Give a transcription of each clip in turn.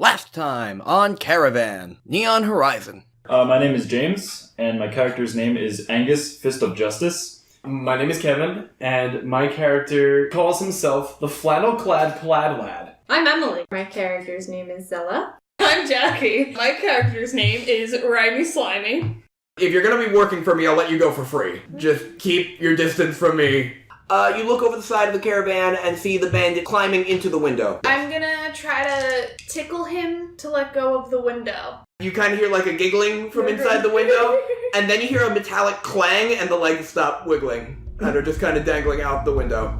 Last time on Caravan, Neon Horizon. My name is James, and my character's name is Angus, Fist of Justice. My name is Kevin, and my character calls himself the Flannel-Clad Plaid Lad. I'm Emily. My character's name is Selah. I'm Jackie. My character's name is Rhymey, Slimey. If you're gonna be working for me, I'll let you go for free. Just keep your distance from me. You look over the side of the caravan and see the bandit climbing into the window. I'm gonna try to tickle him to let go of the window. You kind of hear like a giggling from inside the window, and then you hear a metallic clang and the legs stop wiggling and are just kind of dangling out the window.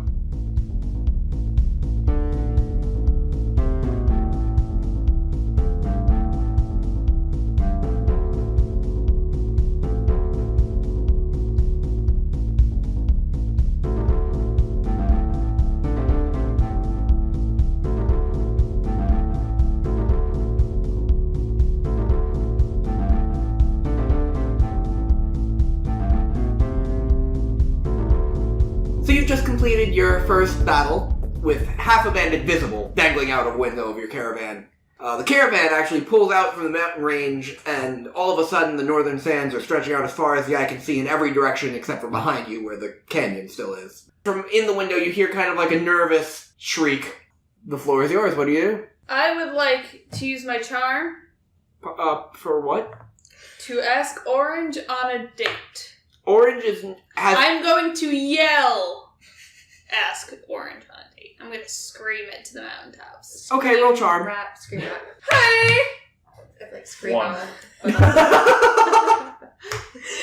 So you've just completed your first battle with half a bandit visible dangling out of a window of your caravan. The caravan actually pulls out from the mountain range, and all of a sudden the northern sands are stretching out as far as the eye can see in every direction except for behind you where the canyon still is. From in the window you hear kind of like a nervous shriek. The floor is yours. What do you do? I would like to use my charm For what? to ask Orange on a date. Orange has... I'm going to yell, ask Orange on a date. I'm going to scream it to the mountaintops. Okay, roll charm. Rap, scream rap. Hey! I'd like scream One. out.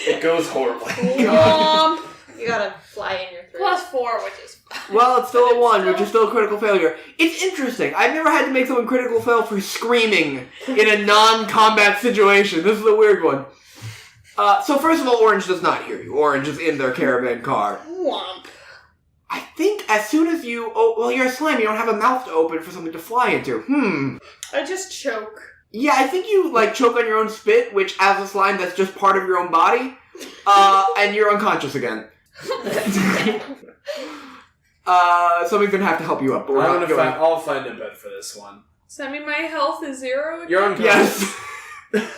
It goes horribly. Womp! You gotta fly in your throat. +4, which is fine. Well, it's still a 1, still- which is still a critical failure. It's interesting. I've never had to make someone critical fail for screaming in a non-combat situation. This is a weird one. So first of all, Orange does not hear you. Orange is in their caravan car. Womp. I think as soon as you... Oh, well, you're a slime. You don't have a mouth to open for something to fly into. I just choke. Yeah, I think you, choke on your own spit, which, as a slime, that's just part of your own body. And you're unconscious again. Somebody's gonna have to help you up. But we're not going. I'll find a bed for this one. Does that mean my health is 0 again? You're unconscious. Yes.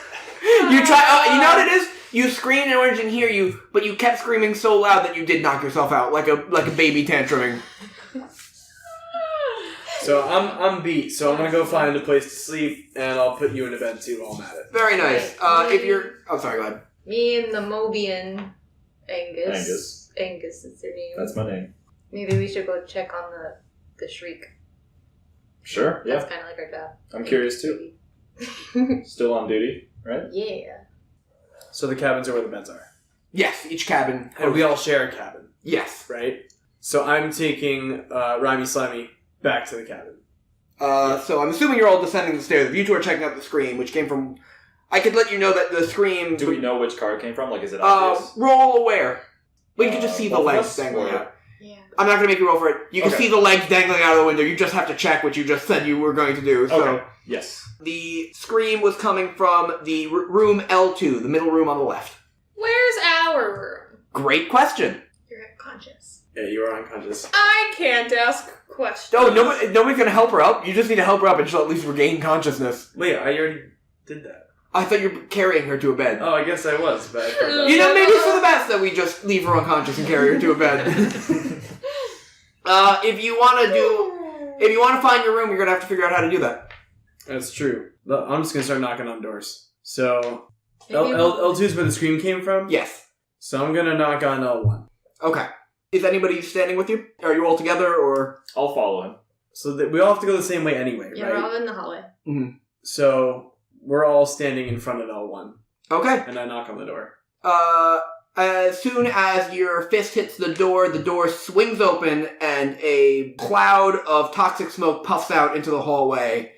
You try... you know what it is? You screamed and Orange didn't hear you, but you kept screaming so loud that you did knock yourself out, like a baby tantruming. So I'm beat, so I'm gonna go find a place to sleep, and I'll put you in a bed too while I'm at it. Very nice. If you're... Oh, sorry, go ahead. Me and the Mobian, Angus. Angus. Angus is their name. That's my name. Maybe we should go check on the shriek. Sure, yeah. That's kind of like our job. I'm curious too. Still on duty, right? Yeah. So the cabins are where the beds are. Yes, each cabin. And we all share a cabin, Yes. right? So I'm taking Rhymey Slimey back to the cabin. So I'm assuming you're all descending the stairs. If you two are checking out the scream, which came from... I could let you know that the scream... Do we know which car it came from? Like, is it obvious? Roll aware. Well, you can just see the both of legs us, dangling or- out. Yeah. I'm not going to make you roll for it. You can Okay. see the legs dangling out of the window. You just have to check what you just said you were going to do. So Okay. Yes. the scream was coming from the room L2, the middle room on the left. Where's our room? Great question. You're unconscious. Yeah, you are unconscious. I can't ask questions. Oh, nobody's going to help her up. You just need to help her up and she'll at least regain consciousness. Wait, I already did that. I thought you were carrying her to a bed. Oh, I guess I was, but I forgot. You know, maybe it's for the best that we just leave her unconscious and carry her to a bed. If you want to find your room, you're going to have to figure out how to do that. That's true. I'm just gonna start knocking on doors. So Maybe L2 is where the scream came from? Yes. So I'm gonna knock on L1. Okay. Is anybody standing with you? Are you all together, or...? I'll follow him. So that we all have to go the same way anyway, Yeah, right? we're all in the hallway. Mm-hmm. So we're all standing in front of L1. Okay. And I knock on the door. As soon as your fist hits the door swings open and a cloud of toxic smoke puffs out into the hallway.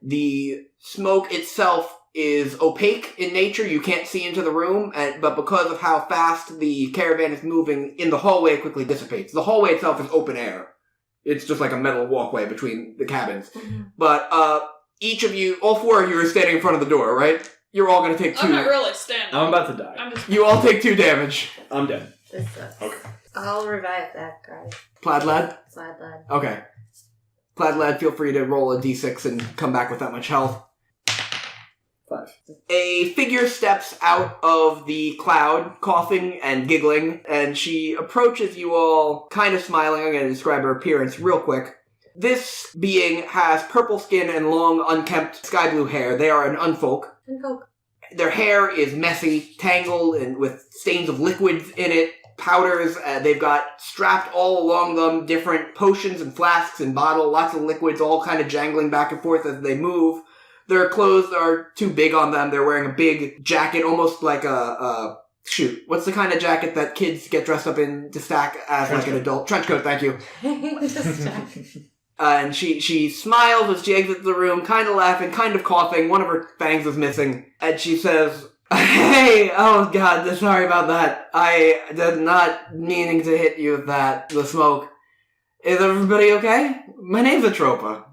The smoke itself is opaque in nature. You can't see into the room, but because of how fast the caravan is moving in the hallway, it quickly dissipates. The hallway itself is open air. It's just like a metal walkway between the cabins. Mm-hmm. But each of you, all four of you are standing in front of the door, right? You're all going to take 2. I'm not really standing. I'm about to die. I'm just... You all take 2 damage. I'm dead. This sucks. Okay. I'll revive that guy. Plaid Lad? Plaid Lad. Okay. Plaid Lad, feel free to roll a d6 and come back with that much health. 5. A figure steps out of the cloud, coughing and giggling, and she approaches you all, kind of smiling. I'm going to describe her appearance real quick. This being has purple skin and long, unkempt sky blue hair. They are an unfolk. Their hair is messy, tangled, and with stains of liquids in it, powders. They've got strapped all along them different potions and flasks and bottles, lots of liquids, all kind of jangling back and forth as they move. Their clothes are too big on them. They're wearing a big jacket, almost like shoot, what's the kind of jacket that kids get dressed up in to stack as like an adult? Trench coat, thank you. And she smiles as she exits the room, kind of laughing, kind of coughing. One of her fangs is missing. And she says, "Hey, oh god, sorry about that. I did not meaning to hit you with that, the smoke. Is everybody okay? My name's Atropa."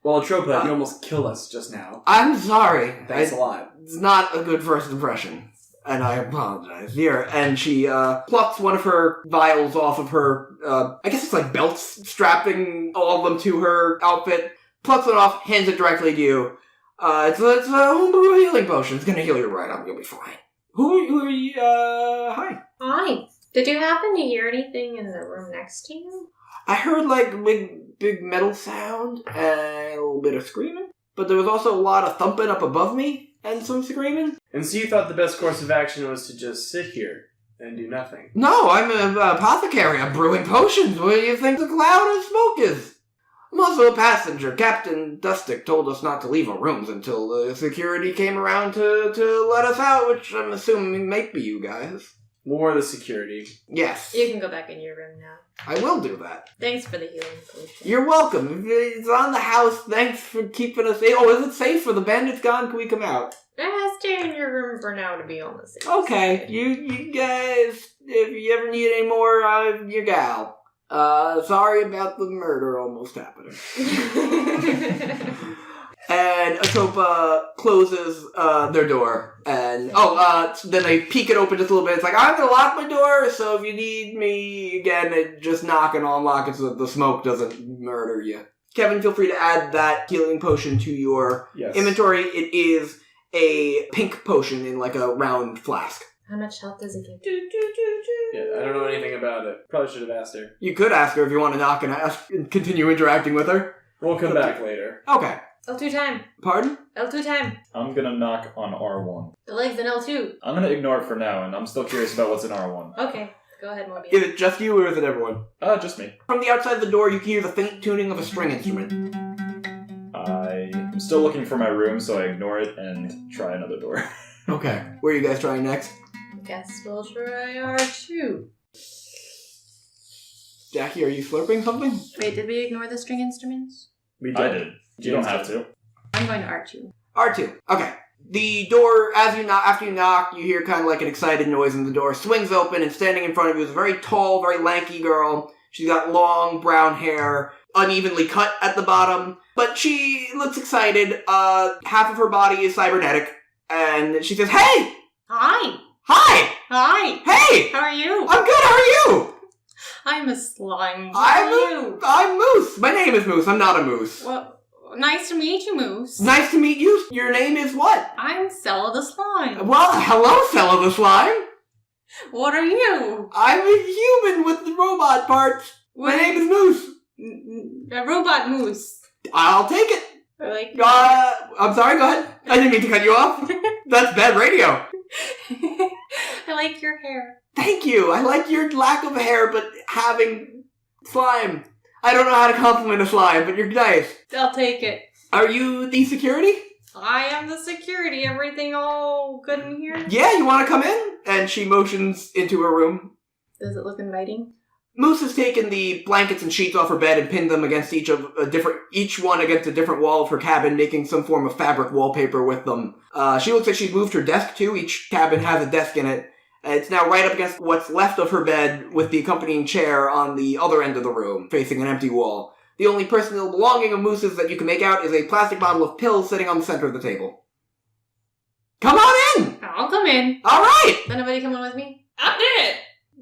Well, Atropa, you almost killed us just now. I'm sorry. Thanks a lot. It's not a good first impression. And I apologize. Here. And she plucks one of her vials off of her, I guess it's like belts strapping all of them to her outfit. Plucks it off, hands it directly to you. It's a homebrew healing potion. It's gonna heal you right up. You'll be fine. Who are you? Hi. Hi. Did you happen to hear anything in the room next to you? I heard like a big metal sound and a little bit of screaming. But there was also a lot of thumping up above me. And some screaming? And so you thought the best course of action was to just sit here and do nothing? No, I'm an apothecary. I'm brewing potions. What do you think the cloud of smoke is? I'm also a passenger. Captain Dustick told us not to leave our rooms until the security came around to let us out, which I'm assuming might be you guys. More the security. Yes. You can go back in your room now. I will do that. Thanks for the healing potion. You're welcome. It's on the house. Thanks for keeping us safe. Oh, is it safe? For the bandits gone? Can we come out? Stay in your room for now to be on the safe Okay. side. You guys, if you ever need any more, your gal. Sorry about the murder almost happening. And Atropa closes their door. And, then they peek it open just a little bit. It's like, I'm gonna lock my door, so if you need me again, just knock and I'll unlock it so that the smoke doesn't murder you. Kevin, feel free to add that healing potion to your inventory. It is a pink potion in like a round flask. How much health does it give? Yeah, I don't know anything about it. Probably should have asked her. You could ask her if you want to knock and ask and continue interacting with her. We'll come back later. Okay. L2 time. Pardon? L2 time. I'm gonna knock on R1. The leg's in L2. I'm gonna ignore it for now, and I'm still curious about what's in R1. Okay. Go ahead, Mobius. Is it just you or is it everyone? Just me. From the outside the door, you can hear the faint tuning of a string instrument. I'm still looking for my room, so I ignore it and try another door. Okay. Where are you guys trying next? Guess we'll try R2. Jackie, are you slurping something? Wait, did we ignore the string instruments? We I did. You don't have to. I'm going to R2. R2. Okay. The door, after you knock, you hear kind of like an excited noise and the door swings open, and standing in front of you is a very tall, very lanky girl. She's got long brown hair, unevenly cut at the bottom, but she looks excited. Half of her body is cybernetic, and she says, "Hey! Hi! Hi! Hi! Hey! How are you? I'm good, how are you? I'm a slime. How are you? I'm Moose. My name is Moose. I'm not a moose. Well, nice to meet you, Moose. Nice to meet you. Your name is what? I'm Selah the Slime. Well, hello, Selah the Slime. What are you? I'm a human with the robot parts. My name is Moose. A robot moose. I'll take it. I like I'm sorry, go ahead. I didn't mean to cut you off. That's bad radio. I like your hair. Thank you. I like your lack of hair, but having slime. I don't know how to compliment a slime, but you're nice. I'll take it. Are you the security? I am the security. Everything all good in here? Yeah, you want to come in? And she motions into her room. Does it look inviting? Moose has taken the blankets and sheets off her bed and pinned them against each one against a different wall of her cabin, making some form of fabric wallpaper with them. She looks like she's moved her desk too. Each cabin has a desk in it. It's now right up against what's left of her bed, with the accompanying chair on the other end of the room, facing an empty wall. The only personal belonging of Moose's that you can make out is a plastic bottle of pills sitting on the center of the table. Come on in! I'll come in. Alright! Is anybody coming with me? I'm dead.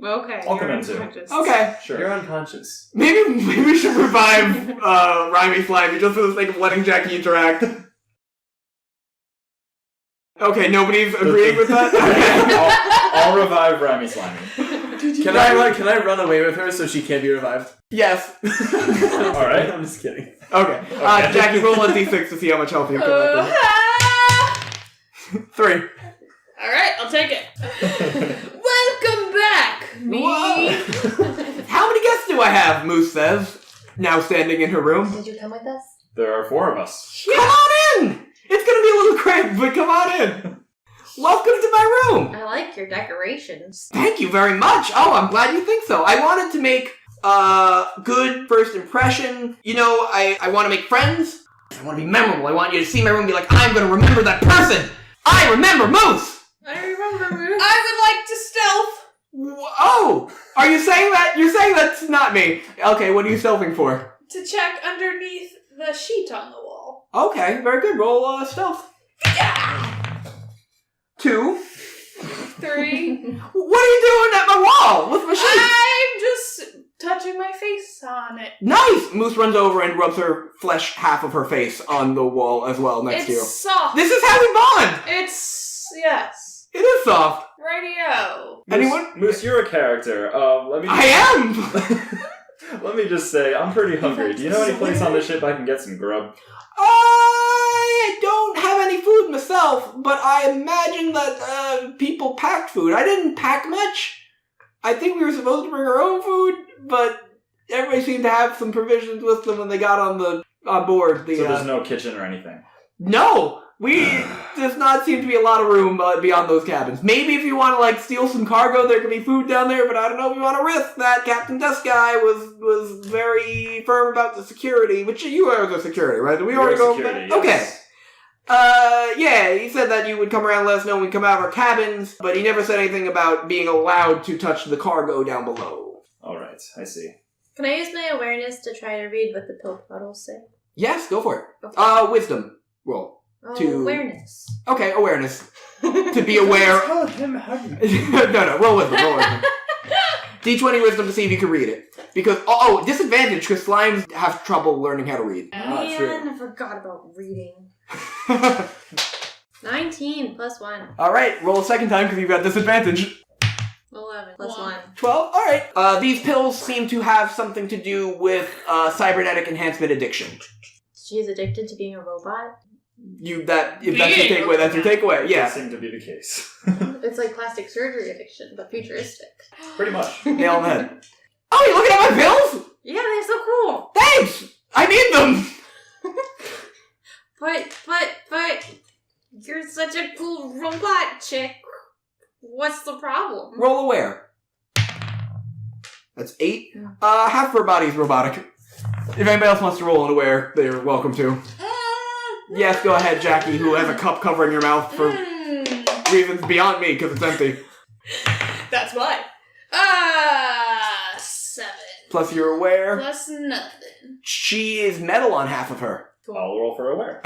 Okay. I'll come you're in too. unconscious. Okay. Sure. You're unconscious. Maybe we should revive Rhymey Slimey just for the sake of letting Jackie interact. Okay, nobody's agreeing with that? I'll revive Rhymey Slimey. Can I run away with her so she can't be revived? Yes. Alright. I'm just kidding. Okay. Jackie, roll a d6 to see how much health you come back with. 3. Alright, I'll take it. Welcome back, me. Whoa. How many guests do I have, Moose says, now standing in her room. Did you come with us? There are 4 of us. Come on in! It's gonna be a little cramped, but come on in. Welcome to my room. I like your decorations. Thank you very much. Oh, I'm glad you think so. I wanted to make a good first impression. You know, I want to make friends. I want to be memorable. I want you to see my room and be like, I'm going to remember that person. I remember Moose. I remember. I would like to stealth. Oh, are you saying that? You're saying that's not me. Okay, what are you stealthing for? To check underneath the sheet on the wall. Okay, very good. Roll stealth. 2. 3. What are you doing at my wall with my sheet? I'm just touching my face on it. Nice! Moose runs over and rubs her flesh half of her face on the wall as well next to you. It's soft. This is how we bond! Yes. It is soft. Radio. Anyone? Moose, you're a character. I am! Let me just say, I'm pretty hungry. Do you know any place on the ship I can get some grub? I don't have any food myself, but I imagine that people packed food. I didn't pack much. I think we were supposed to bring our own food, but everybody seemed to have some provisions with them when they got on board. So there's no kitchen or anything? No! Does not seem to be a lot of room beyond those cabins. Maybe if you want to, steal some cargo, there could be food down there, but I don't know if you want to risk that. Captain Desk Guy was very firm about the security, which you are the security, right? Did we already go over that? Yes. Okay. Yeah, he said that you would come around and let us know when we come out of our cabins, but he never said anything about being allowed to touch the cargo down below. Alright, I see. Can I use my awareness to try to read what the pill bottles say? Yes, go for it. Okay. Wisdom roll. Awareness. Okay, awareness. To be aware. Tell him how to... No, roll wisdom. D20 wisdom to see if you can read it. Because, disadvantage, because slimes have trouble learning how to read. Man, I forgot about reading. 19 plus 1. Alright, roll a second time because you've got disadvantage. 11 plus 1. 12? Alright. These pills seem to have something to do with cybernetic enhancement addiction. She's addicted to being a robot? If that's your takeaway, that's your takeaway. Yeah. That seemed to be the case. It's like plastic surgery addiction, but futuristic. Pretty much. Nail on the head. Oh, you're looking at my pills? Yeah, they're so cool! Thanks! I need them! But, you're such a cool robot chick. What's the problem? Roll aware. That's 8. Half of her body is robotic. If anybody else wants to roll an aware, they're welcome to. Yes, go ahead, Jackie, who has a cup covering your mouth for reasons beyond me, because it's empty. That's why. 7. Plus you're aware. Plus nothing. She is metal on half of her. I'll roll for aware.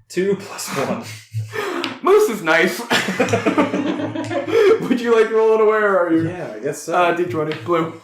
2 plus 1. Moose is nice. Would you like to roll an aware, or are you? Yeah, I guess so. D20. Blue.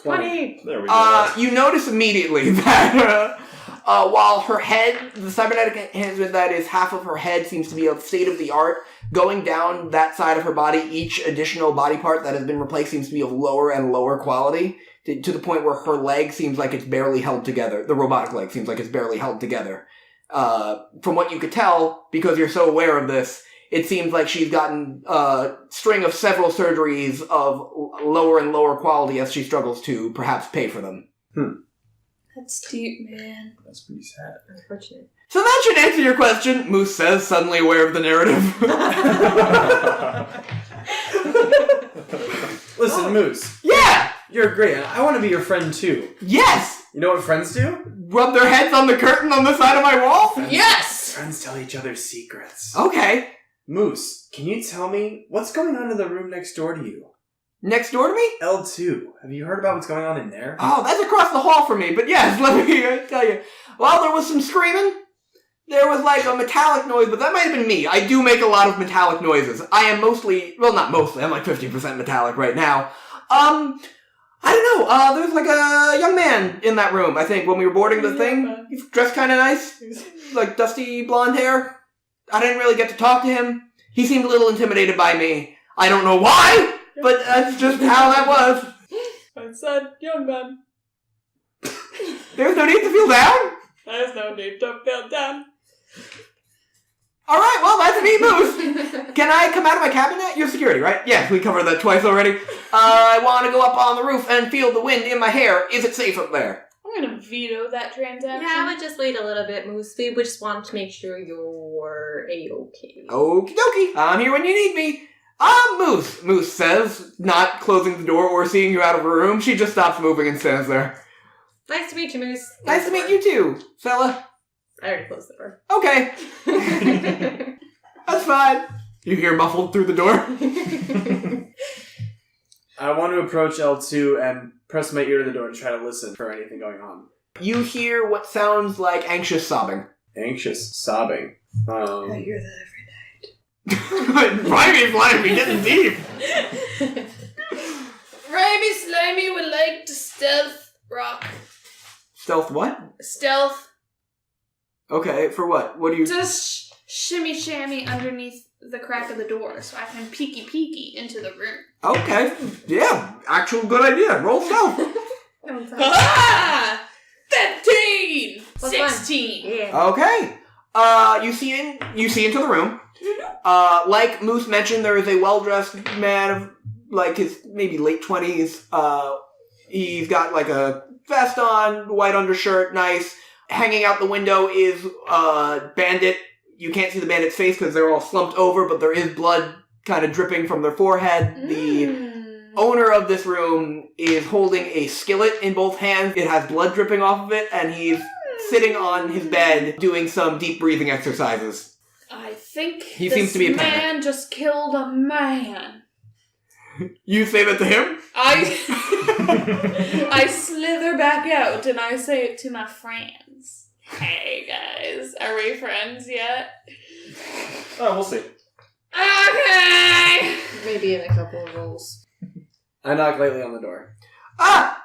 20. There we go. You notice immediately that while her head, the cybernetic enhancement that is half of her head seems to be of state-of-the-art, going down that side of her body, each additional body part that has been replaced seems to be of lower and lower quality, to the point where her leg seems like it's barely held together. The robotic leg seems like it's barely held together. From what you could tell, because you're so aware of this, it seems like she's gotten a string of several surgeries of lower and lower quality as she struggles to perhaps pay for them. That's deep, man. That's pretty sad. Unfortunate. So that should answer your question, Moose says, suddenly aware of the narrative. Listen, Moose. Yeah! You're great. I want to be your friend, too. Yes! You know what friends do? Rub their heads on the curtain on the side of my wall? Yes! Friends tell each other secrets. Okay. Moose, can you tell me what's going on in the room next door to you? Next door to me? L2. Have you heard about what's going on in there? Oh, that's across the hall from me, but yes, let me tell you. Well, there was some screaming. There was like a metallic noise, but that might have been me. I do make a lot of metallic noises. I am mostly, well, not mostly, I'm like 50% metallic right now. I don't know. There was like a young man in that room, I think, when we were boarding the thing. He's dressed kind of nice. Like dusty blonde hair. I didn't really get to talk to him. He seemed a little intimidated by me. I don't know why, but that's just how that was. I said, young man. There's no need to feel down. There's no need to feel down. Alright, well, that's me, Moose. Can I come out of my cabinet? You're security, right? Yes, we covered that twice already. I want to go up on the roof and feel the wind in my hair. Is it safe up there? I'm gonna veto that transaction. Yeah, I would just wait a little bit, Moose. We just want to make sure you're A-okay. Okie dokie. I'm here when you need me. Moose. Moose says, not closing the door or seeing you out of her room. She just stops moving and stands there. Nice to meet you, Moose. Nice to meet you too, Selah. I already closed the door. Okay. That's fine. You hear muffled through the door. I want to approach L2 and press my ear to the door and try to listen for anything going on. You hear what sounds like anxious sobbing. Anxious sobbing. I hear that every night. Rhymey's lying, we getting deep. Rhymey Slimey would like to stealth rock. Stealth what? Stealth. Okay, for what? What do you... Just shimmy shammy underneath the crack of the door so I can peeky into the room. Okay, yeah, actual good idea. Roll stealth. Ah! 15! Plus one. 16! Yeah. Okay. You see into the room. Like Moose mentioned, there is a well-dressed man of, like, his maybe late 20s. He's got, like, a vest on, white undershirt, nice. Hanging out the window is a bandit. You can't see the bandit's face because they're all slumped over, but there is blood kind of dripping from their forehead. The owner of this room is holding a skillet in both hands. It has blood dripping off of it, and he's sitting on his bed doing some deep breathing exercises. I think He this seems to be a panic. man just killed a man. You say that to him? I slither back out and I say it to my friends. Hey guys, are we friends yet? Oh, we'll see. Okay! Maybe in a couple of rolls. I knock lightly on the door.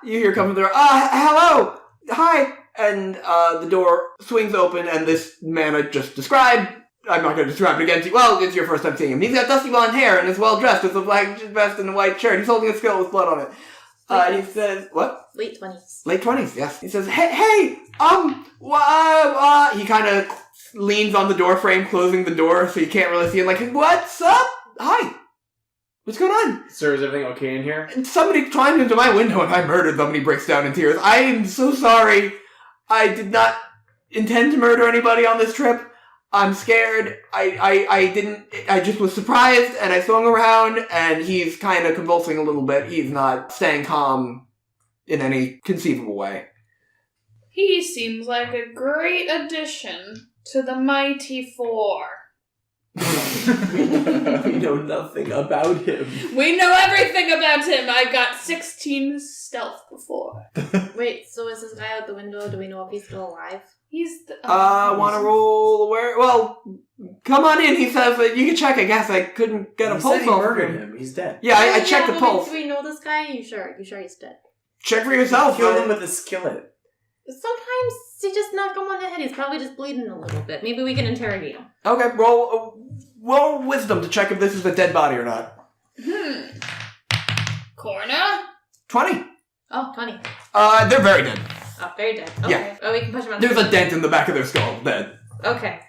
You hear come from the door. Hello! Hi! And the door swings open, and this man I just described, I'm not going to describe it again to you. Well, it's your first time seeing him. He's got dusty blonde hair and is well dressed with a black vest and a white shirt. He's holding a skillet with blood on it. He says, what? Late 20s. Late 20s, yes. He says, hey, he kind of leans on the door frame, closing the door so you can't really see him. Like, what's up? Hi. What's going on? Sir, is everything okay in here? Somebody climbed into my window and I murdered them, and he breaks down in tears. I am so sorry. I did not intend to murder anybody on this trip. I'm scared. I just was surprised, and I swung around, and he's kind of convulsing a little bit. He's not staying calm in any conceivable way. He seems like a great addition to the Mighty Four. We know nothing about him. We know everything about him. I got 16 stealth before. Wait, so is this guy out the window? Do we know if he's still alive? He's the... Want to roll aware? Well, come on in, he says. You can check, I guess. I couldn't get a pulse off him. He's dead. Yeah, I checked the but pulse. Do we know this guy? You sure he's dead? Check for yourself. Killed him with a skillet. Sometimes he just knocked him on the head. He's probably just bleeding a little bit. Maybe we can interrogate him. Okay, roll wisdom to check if this is a dead body or not. Corner? 20. Oh, 20. They're very dead. Oh, very dead. Okay. Yeah. Oh, we can push him out. There's a dent in the back of their skull. Dead. Okay.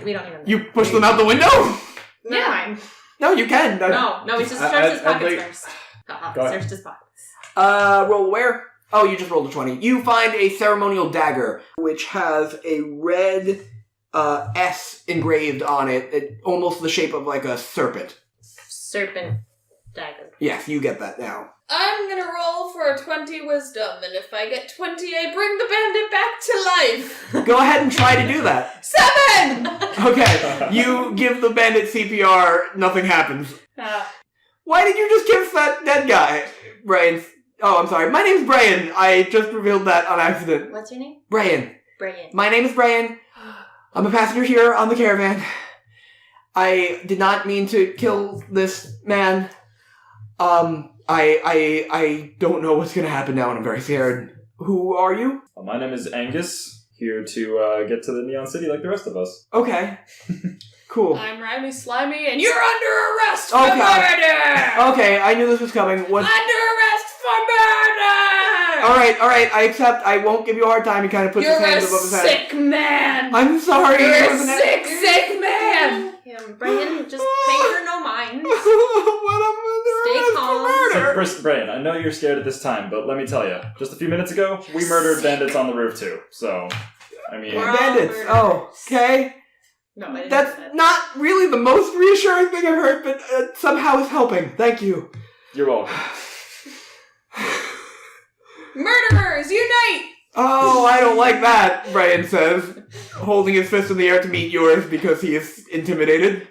We don't even. You push them out the window? Never mind. No, you can. No, he just searched his pockets first. Go ahead. Searched his pockets. Roll where? Oh, you just rolled a 20. You find a ceremonial dagger, which has a red S engraved on it, almost the shape of like a serpent. Serpent dagger. Yes, you get that now. I'm gonna roll for a 20 wisdom, and if I get 20, I bring the bandit back to life. Go ahead and try to do that. 7! Okay, you give the bandit CPR, nothing happens. Why did you just kiss that dead guy, Brian? Oh, I'm sorry. My name's Brian. I just revealed that on accident. What's your name? Brian. Brian. My name is Brian. I'm a passenger here on the Caravan. I did not mean to kill this man. I don't know what's gonna happen now, and I'm very scared. Who are you? My name is Angus, here to get to the Neon City like the rest of us. Okay. Cool. I'm Rhymey, Slimey, and you're under arrest for Oh, God. murder! Okay, I knew this was coming. What? Under arrest for murder! Alright, I accept. I won't give you a hard time. He kind of puts You're his hands a above his head. sick man! I'm sorry. You're it a wasn't sick man! Yeah, Brian, just pay her no mind. What am I Stay doing? calm. So, Murder. Brian, I know you're scared at this time, but let me tell you, just a few minutes ago, we murdered bandits on the roof too. So, I mean, We're all Bandits. murderers. Oh, okay. No, I didn't That's say that. not really the most reassuring thing I've heard, but somehow it's helping. Thank you. you're welcome. Murderers, unite! Oh, I don't like that, Brian says, holding his fist in the air to meet yours because he is intimidated.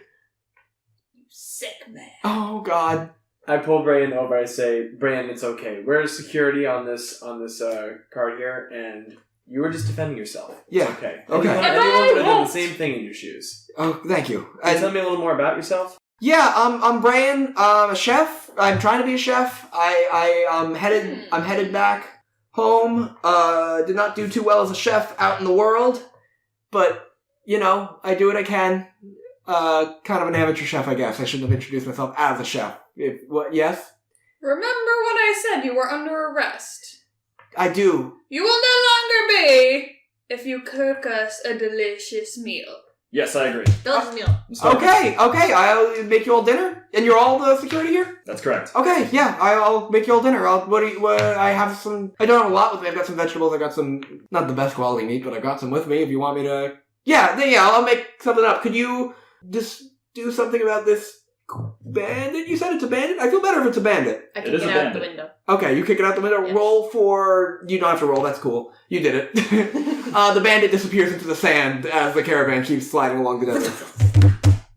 Sick man. Oh, God. I pull Brian over. I say, Brian, it's okay. We're security on this card here, and you were just defending yourself. Yeah. It's okay. Okay. Anyone would have done the same thing in your shoes. Oh, thank you. Can you tell me a little more about yourself? Yeah, I'm Brian. I'm a chef. I'm trying to be a chef. I'm headed back home. Did not do too well as a chef out in the world, but you know, I do what I can. Kind of an amateur chef, I guess. I shouldn't have introduced myself as a chef. What? Yes, Remember when I said you were under arrest? I do. You will no longer be if you cook us a delicious meal. Yes, I agree. Delicious meal. I'm sorry. Okay. I'll make you all dinner, and you're all the security here. That's correct. Okay, yeah, I'll make you all dinner. I have some. I don't have a lot with me. I've got some vegetables. I got some, not the best quality meat, but I got some with me. If you want me to, yeah, I'll make something up. Could you just do something about this bandit? You said it's a bandit. I feel better if it's a bandit. I It can is get a out the bandit. window. Okay, you kick it out the window. Yes. Roll for. You don't have to roll. That's cool. You did it. The bandit disappears into the sand as the caravan keeps sliding along the desert.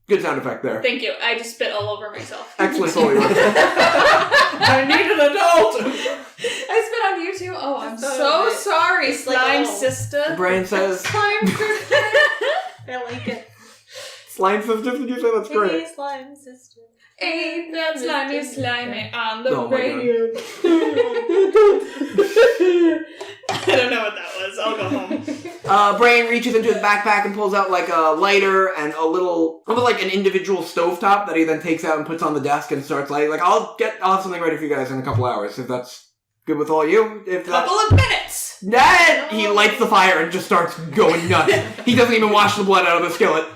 Good sound effect there. Thank you. I just spit all over myself. Excellent Foley work. I need an adult! I spit on you too. Oh, I'm It's so so good. sorry, It's like, slime oh. sister. Brian says, Slime sister. I like it. "Slime sister." Did you say that's great? Hey, slime sister. Ain't that slimy on the Oh my radio. I don't know what that was. I'll go home. Brian reaches into his backpack and pulls out like a lighter and almost like an individual stovetop that he then takes out and puts on the desk and starts lighting. Like, I'll have something ready for you guys in a couple hours if that's good with all you. If that's... Couple of minutes. That he lights the fire and just starts going nuts. He doesn't even wash the blood out of the skillet.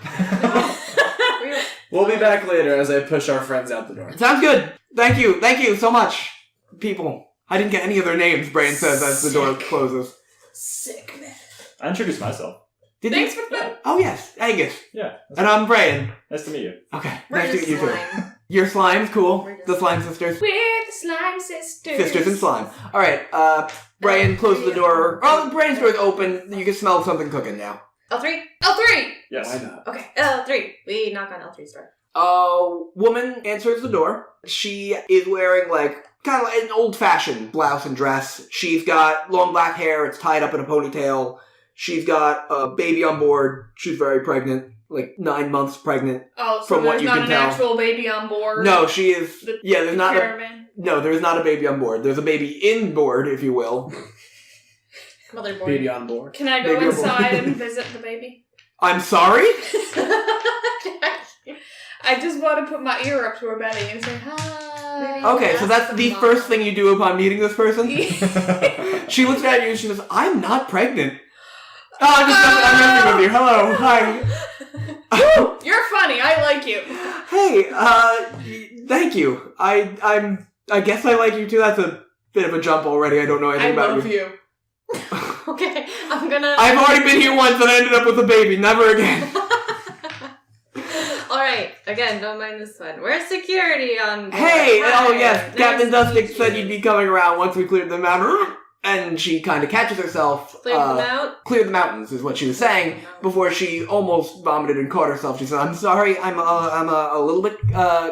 We'll be back later as I push our friends out the door. Sounds good. Thank you so much, people. I didn't get any of their names. Brian says as the door closes. Sick man. I introduced myself. Did Thanks you? for that. Oh yes, Angus. Yeah. And I'm Brian. Nice to meet you. Okay, We're nice to just meet you too. slime. Your slime's cool. We're just The slime sisters. We're the slime sisters. Sisters and slime. Alright, Brian closes the door. Oh, Brian's door is open. You can smell something cooking now. L3? L3. Yes. Why not? Okay, L3. We knock on L3's door. A woman answers the door. She is wearing, like, kind of like an old-fashioned blouse and dress. She's got long black hair. It's tied up in a ponytail. She's got a baby on board. She's very pregnant. Like, 9 months pregnant. Oh, so From what there's you not can an tell. actual baby on board. No, she is... The- Yeah, there's not a... Caravan. No, there is not a baby on board. There's a baby in board, if you will. Motherboard. Baby on board. Can I go Baby on board. inside and visit the baby? I'm sorry? I just want to put my ear up to her belly and say hi. Okay, so that's the first thing you do upon meeting this person? She looks at you and she says, "I'm not pregnant." Oh, I'm messing with you. Hello, hi. You're funny. I like you. Hey, thank you. I guess I like you too. That's a bit of a jump already. I don't know anything I about love you. you. Okay, I'm gonna... I've already been here once and I ended up with a baby. Never again. Alright, again, don't mind this one. Where's security on board? Hey, Hi. oh yes, Captain Nice to Dustic meet said you. you'd be coming around once we cleared them out. And she kind of catches herself. Clear them out? Clear the mountains is what she was saying before she almost vomited and caught herself. She said, "I'm sorry, I'm a little bit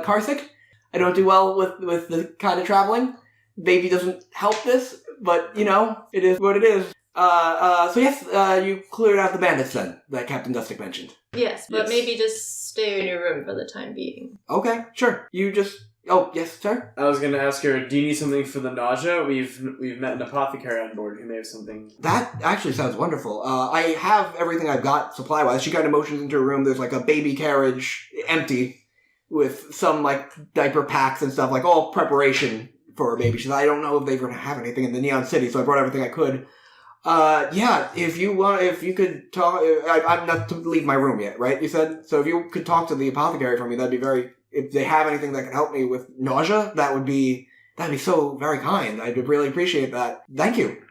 car sick. I don't do well with the kind of traveling. Baby doesn't help this, but you know, it is what it is." So yes, you cleared out the bandits then that Captain Dustic mentioned. Yes, but Yes. maybe just stay in your room for the time being. Okay, sure. You just Oh, yes, sir? I was going to ask her, do you need something for the nausea? We've met an apothecary on board who may have something. That actually sounds wonderful. I have everything I've got supply-wise. She kind of motions into her room. There's like a baby carriage, empty, with some like diaper packs and stuff, like all preparation for a baby. She's like, I don't know if they're going to have anything in the Neon City, so I brought everything I could. Yeah, if you could talk, I'm not to leave my room yet, right? You said? So if you could talk to the apothecary for me, that'd be very, if they have anything that can help me with nausea, that'd be so very kind. I'd really appreciate that. Thank you.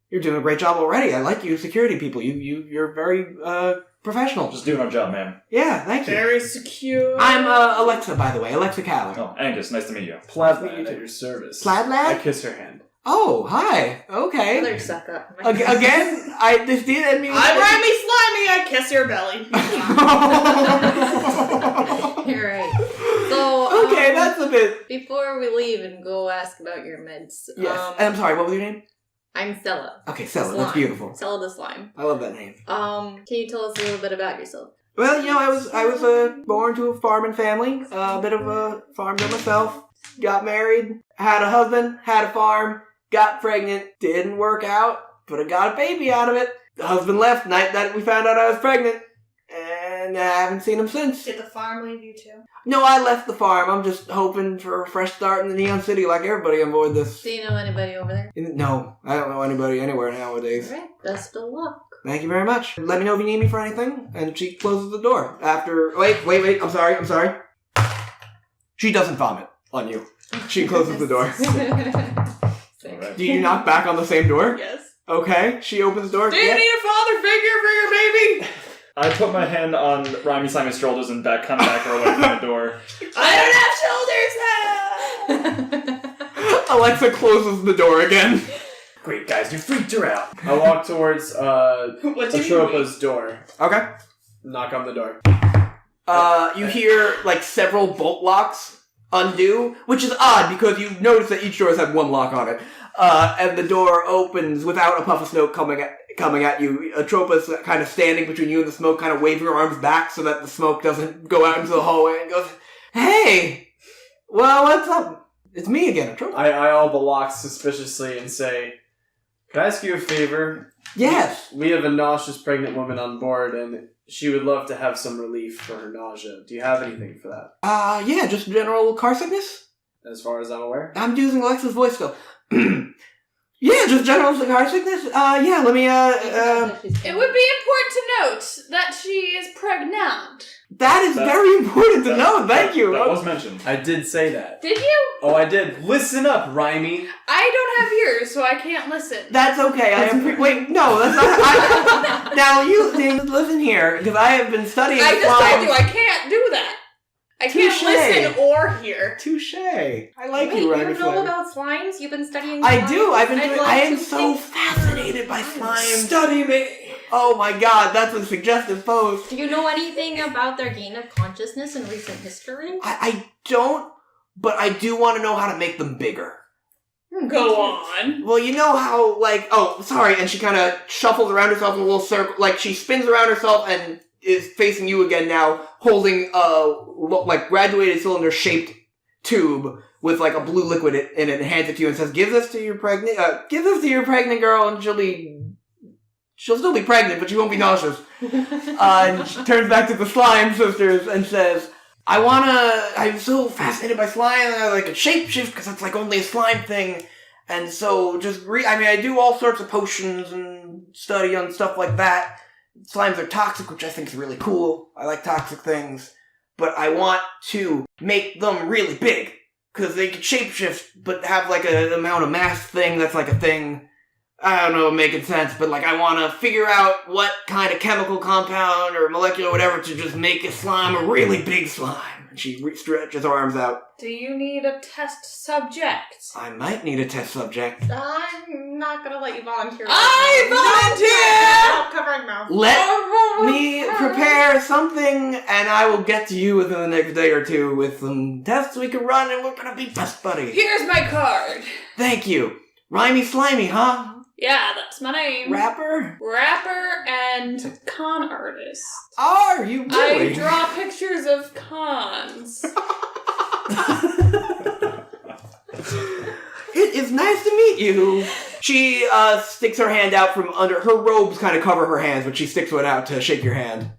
You're doing a great job already. I like you security people. You're very, professional. Just doing our job, man. Yeah, thank you. Very secure. I'm, Alexa, by the way. Alexa Caller. Oh, Angus, nice to meet you. Plaid Lad at your service. Plaid Lad? I kiss her hand. Oh, hi. Okay. Mother suck up. Again, this did mean. I'm Rhymey Slimey. I kiss your belly. You're right. So, Okay, that's a bit. before we leave and go ask about your meds, Yes. And I'm sorry, what was your name? I'm Selah. Okay, Selah. Slime. That's beautiful. Selah the slime. I love that name. Can you tell us a little bit about yourself? Well, I was born to a farming family, a bit of a farm girl myself. Got married, had a husband, had a farm, got pregnant, didn't work out, but I got a baby out of it. The husband left night that we found out I was pregnant, and I haven't seen him since. Did the farm leave you too? No, I left the farm. I'm just hoping for a fresh start in the Neon City like everybody on board this. Do you know anybody over there? No, I don't know anybody anywhere nowadays. Alright, best of luck. Thank you very much. Let me know if you need me for anything. And she closes the door. After... Wait. I'm sorry. She doesn't vomit on you. She closes the door. Alright. Do you knock back on the same door? Yes. Okay. She opens the door. Do you need a father figure for your baby? I put my hand on Rhymey Slimey's shoulders and kind of back her away from the door. I don't have shoulders now. Alexa closes the door again. Great, guys, you freaked her out. I walk towards What do you mean? Atropa's door. Okay. Knock on the door. You hear, like, several bolt locks undo, which is odd because you notice that each door has had one lock on it. And the door opens without a puff of smoke coming at you. Atropa's kind of standing between you and the smoke, kind of waving her arms back so that the smoke doesn't go out into the hallway, and goes, "Hey! Well, what's up? It's me again, Atropa." I eye all the locks suspiciously and say, "Can I ask you a favor? Yes. We have a nauseous pregnant woman on board, and she would love to have some relief for her nausea. Do you have anything for that?" Yeah, just general car sickness? As far as I'm aware. I'm using Alexa's voice still. Yeah, just general car sickness? Yeah, let me, It would be important to note that she is pregnant. That is very important to know, thank you. That was mentioned. I did say that. Did you? Oh, I did. Listen up, Rhymey. I don't have ears, so I can't listen. That's okay, wait, no, that's not, now you, listen here, because I have been studying I just slime. told you I can't do that. I can't Touche. listen or hear. Touche. I like Wait, you, you Rhymey know Slimey. about slimes? You've been studying I slimes? do, I I'd am like to so think- fascinated by slime. Study me. Oh my god, that's a suggestive post. Do you know anything about their gain of consciousness in recent history? I don't, but I do want to know how to make them bigger. Go on. Well, you know how, like, oh, sorry, and she kind of shuffles around herself in a little circle, like, she spins around herself and is facing you again now, holding a, graduated cylinder-shaped tube with, like, a blue liquid in it and hands it to you and says, give this to your pregnant girl and she'll still be pregnant, but she won't be nauseous. And she turns back to the slime sisters and says, I'm so fascinated by slime, and I like a shapeshift because it's like only a slime thing. And so I do all sorts of potions and study on stuff like that. Slimes are toxic, which I think is really cool. I like toxic things. But I want to make them really big. Because they could shapeshift, but have like an amount of mass thing that's like a thing. I don't know, making sense, but like I want to figure out what kind of chemical compound or molecular whatever to just make a slime a really big slime. And she stretches her arms out. Do you need a test subject? I might need a test subject. I'm not gonna let you volunteer. I volunteer! Covering mouth. Let me prepare something, and I will get to you within the next day or two with some tests we can run, and we're gonna be best buddies. Here's my card. Thank you. Rhymey Slimey, huh? Yeah, that's my name. Rapper? Rapper and con artist. Are you really? I draw pictures of cons. It is nice to meet you. She sticks her hand out from under. Her robes kind of cover her hands, but she sticks one out to shake your hand.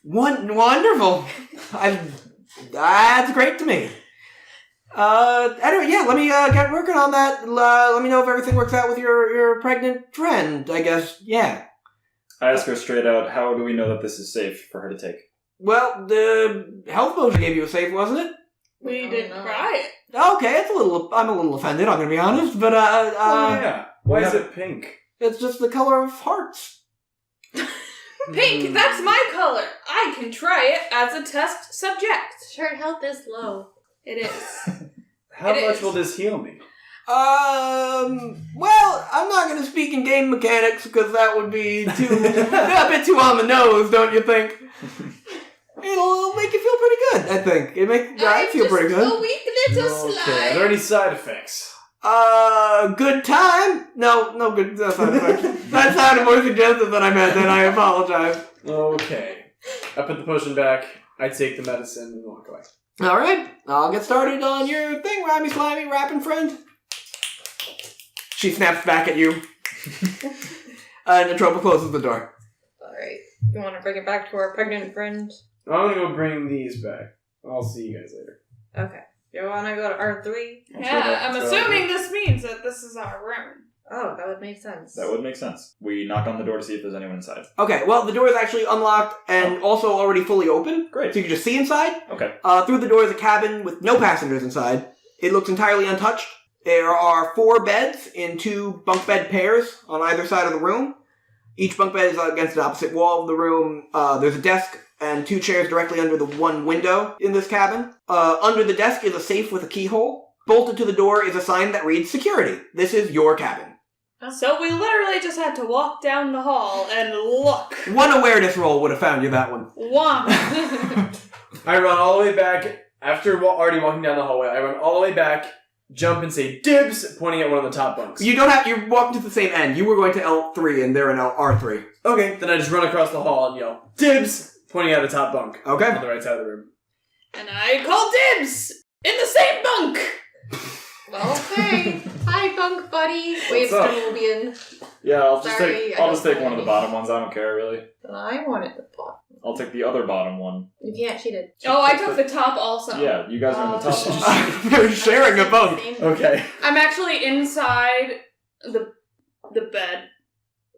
Wonderful. That's great to me. Anyway, yeah, let me get working on that. Let me know if everything works out with your pregnant friend, I guess. Yeah. I ask her straight out, how do we know that this is safe for her to take? Well, the health potion gave you a safe, wasn't it? We didn't try it. Okay, I'm a little offended, I'm gonna be honest, but yeah. Why is it pink? it's just the color of hearts. Pink, that's my color. I can try it as a test subject. Shirt health is low. It is. How It much is. will this heal me? Well, I'm not gonna speak in game mechanics because that would be a bit too on the nose, don't you think? It'll make you feel pretty good, I think. I feel pretty good. A weak little Okay, slime. are there any side effects? Good time? No good side effects. That sounded more suggestive than I meant, and I apologize. Okay. I put the potion back, I take the medicine, and walk away. Alright, I'll get started on your thing, Rhymey, Slimey, rapping friend. She snaps back at you. And Atropa closes the door. Alright. You want to bring it back to our pregnant friend? I'm gonna go bring these back. I'll see you guys later. Okay. You want to go to R3? Yeah, I'm assuming this means that this is our room. Oh, that would make sense. That would make sense. We knock on the door to see if there's anyone inside. Okay, well, the door is actually unlocked and also already fully open. Great. So you can just see inside. Okay. Through the door is a cabin with no passengers inside. It looks entirely untouched. There are 4 beds in 2 bunk bed pairs on either side of the room. Each bunk bed is against the opposite wall of the room. There's a desk and 2 chairs directly under the one window in this cabin. Under the desk is a safe with a keyhole. Bolted to the door is a sign that reads security. This is your cabin. So we literally just had to walk down the hall and look. One awareness roll would have found you that one. One. I run all the way back, after already walking down the hallway, I run all the way back, jump and say, dibs, pointing at one of the top bunks. You're walking to the same end. You were going to L3 and they're in R3. Okay, then I just run across the hall and yell, dibs, pointing at the top bunk. Okay. On the right side of the room. And I call dibs in the same bunk. Okay. Hi, bunk buddy. Waves to up? Nubian. Yeah, I'll just Sorry, take I one of don't the bottom ones. I don't care really. I wanted the bottom. I'll take the other bottom one. You can't. She did. Oh, I took the top also. Yeah, you guys are in the top one. They're sharing a bunk. Okay. I'm actually inside the bed.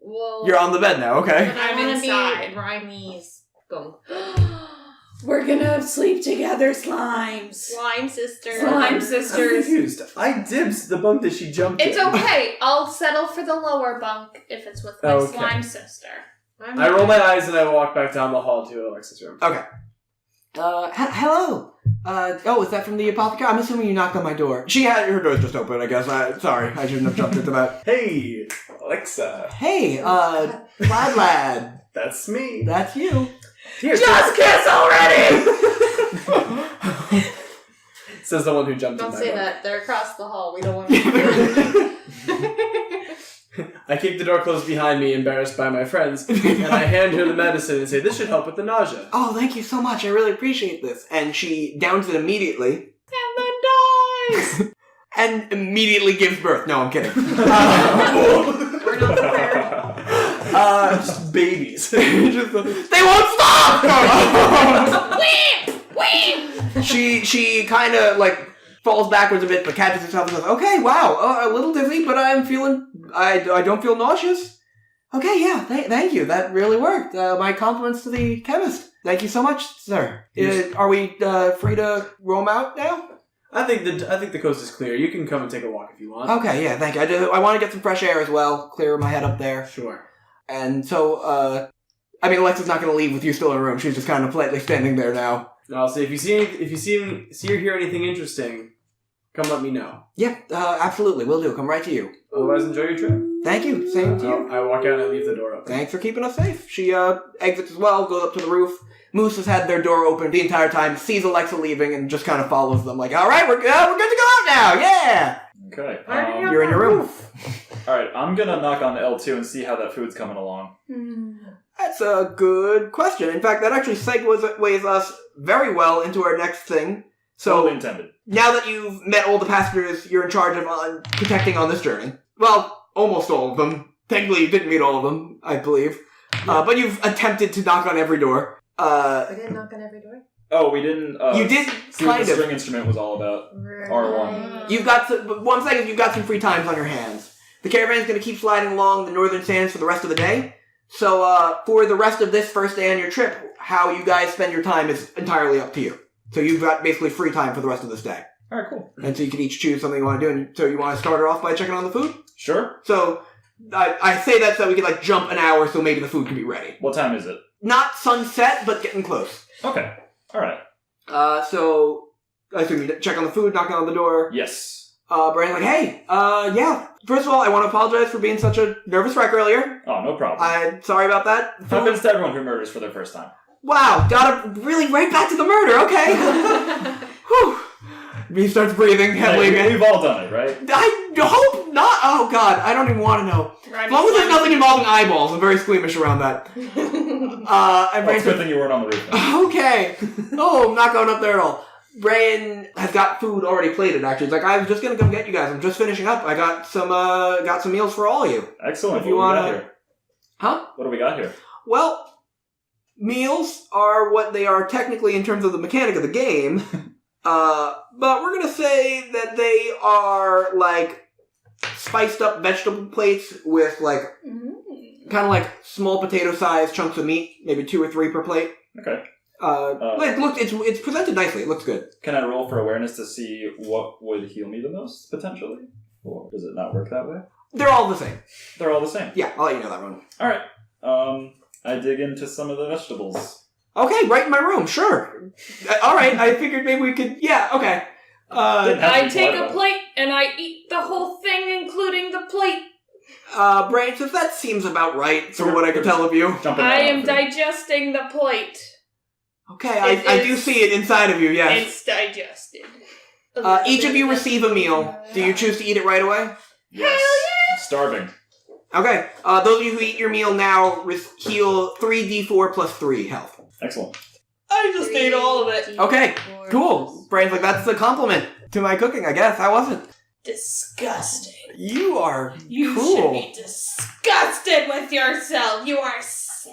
Well, You're on the bed now, okay. but I I'm want to inside. be Rhymey's bunk. We're gonna sleep together, slimes. Slime sister. Slime I'm sisters. confused. I dibs the bunk that she jumped It's in. okay. I'll settle for the lower bunk if it's with my Okay. slime sister. I roll my eyes and I walk back down the hall to Alexa's room. Okay. Hello. Is that from the apothecary? I'm assuming you knocked on my door. Her door's just open, I guess. Sorry, I shouldn't have jumped into that. Hey, Alexa. Hey, Plaid Lad. That's me. That's you. Here, Just kiss already! says the one who jumped Don't in say my that. They're across the hall. We don't want to. I kick the door closed behind me, embarrassed by my friends, and I hand her the medicine and say, this should help with the nausea. Oh, thank you so much. I really appreciate this. And she downs it immediately. And then dies! And immediately gives birth. No, I'm kidding. We're not prepared. Just babies. They won't stop! Whee! She kind of, falls backwards a bit, but catches herself and says, okay, wow, a little dizzy, but I don't feel nauseous. Okay, yeah, thank you. That really worked. My compliments to the chemist. Thank you so much, sir. Are we free to roam out now? I think the coast is clear. You can come and take a walk if you want. Okay, yeah, thank you. I want to get some fresh air as well, clear my head up there. Sure. And so, Alexa's not going to leave with you still in the room. She's just kind of politely standing there now. I'll say, if you see or hear anything interesting, come let me know. Yeah, absolutely, will do. Come right to you. Otherwise, enjoy your trip. Thank you. Same to you. I walk out and I leave the door open. Thanks for keeping us safe. She exits as well, goes up to the roof. Moose has had their door open the entire time, sees Alexa leaving, and just kind of follows them. Like, all right, we're good to go out now. Yeah. Okay. You're in your room. Alright, I'm gonna knock on L2 and see how that food's coming along. That's a good question. In fact, that actually segues us very well into our next thing. So, Totally intended. now that you've met all the passengers you're in charge of protecting on this journey, well, almost all of them. Technically, you didn't meet all of them, I believe. But you've attempted to knock on every door. I didn't knock on every door. Oh, we didn't. You did see what kind the of. string instrument was all about. R1. You've got some, 1 second. You've got some free times on your hands. The caravan's going to keep sliding along the northern sands for the rest of the day. So for the rest of this first day on your trip, how you guys spend your time is entirely up to you. So you've got basically free time for the rest of this day. All right, cool. And so you can each choose something you want to do. And so you want to start it off by checking on the food? Sure. So I say that so we can jump an hour so maybe the food can be ready. What time is it? Not sunset, but getting close. Okay. All right. So I assume you check on the food, knock on the door. Yes. Brian's hey, yeah. First of all, I want to apologize for being such a nervous wreck earlier. Oh, no problem. I'm sorry about that. Happens to everyone who murders for their first time. Wow, got it really right back to the murder, okay. Whew. He starts breathing heavily again. We've all done it, right? I hope not. Oh, God, I don't even want to know. As long as there's nothing involving eyeballs, I'm very squeamish around that. And Well, it's Brian's a good thing you weren't on the roof. okay. Oh, I'm not going up there at all. Brian has got food already plated, actually. It's I was just going to come get you guys. I'm just finishing up. I got some meals for all of you. Excellent. If you what do we wanna- got here? Huh? What do we got here? Well, meals are what they are technically in terms of the mechanic of the game. But we're going to say that they are, spiced up vegetable plates with, kind of small potato-sized chunks of meat, maybe 2 or 3 per plate. Okay. It's presented nicely. It looks good. Can I roll for awareness to see what would heal me the most, potentially? Or does it not work that way? They're all the same. They're all the same. Yeah, I'll let you know that one. All right. I dig into some of the vegetables. Okay, right in my room, sure. All right, I figured maybe we could... Yeah, okay. I take a plate and I eat the whole thing, including the plate. Brain, since that seems about right from what I can tell of you. I am digesting the plate. Okay, I do see it inside of you, yes. It's digested. Each of you receive a meal. Do you choose to eat it right away? Yes. I'm starving. Okay, those of you who eat your meal now heal 3d4 plus 3 health. Excellent. I just ate all of it. Okay, cool. Brain's that's a compliment to my cooking, I guess. How was it? Disgusting. You are You cool. should be disgusted with yourself. You are sick.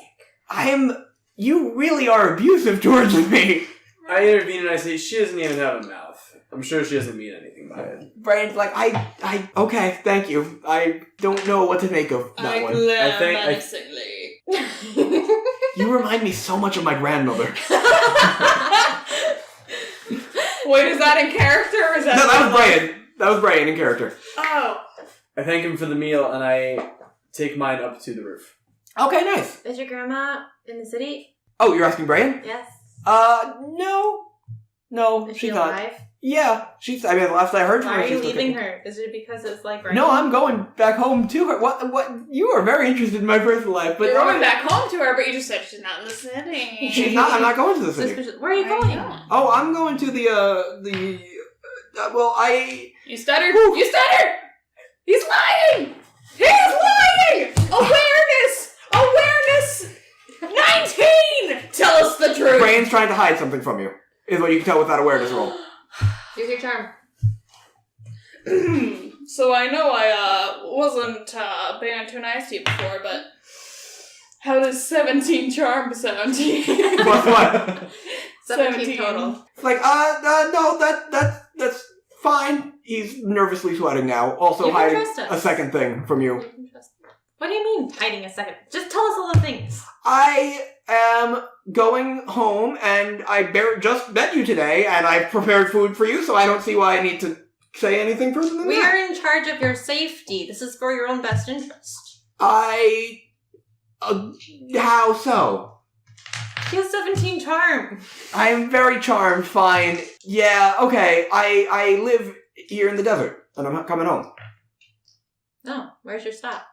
You really are abusive towards me. I intervene and I say, she doesn't even have a mouth. I'm sure she doesn't mean anything by it. Brain's okay, thank you. I don't know what to make of that one. I think menacingly. You remind me so much of my grandmother. Wait, is that in character or is that... No, that was Brian. That was Brian in character. Oh. I thank him for the meal and I take mine up to the roof. Okay, nice. Is your grandma in the city? Oh, you're asking Brian? Yes. No. No, Is she's she not. alive? Yeah, the last I heard from Why her, are you she's leaving looking. her? Is it because it's right No, now? I'm going back home to her. What? You are very interested in my personal life, but You're going back home to her, but you just said she's not in the city. she's not. I'm not going to the city. Suspicious. Where are you going? Oh, I'm going to You stuttered! You stuttered! He's lying! He's lying! Awareness! Awareness! 19! Tell us the truth! Brian's trying to hide something from you, is what you can tell with that awareness roll. Use your charm. So I know I wasn't being too nice to you before, but how does 17 charm sound to you? Plus what? 17 total. No, that's fine. He's nervously sweating now. Also You can hiding trust us. a second thing from you. You can trust me. What do you mean hiding a second? Just tell us all the things. I am going home, and I just met you today, and I've prepared food for you, so I don't see why I need to say anything further than We that. are in charge of your safety. This is for your own best interest. How so? She has 17 charm. I'm very charmed, fine. Yeah, okay, I live here in the desert, and I'm not coming home. No, where's your stop?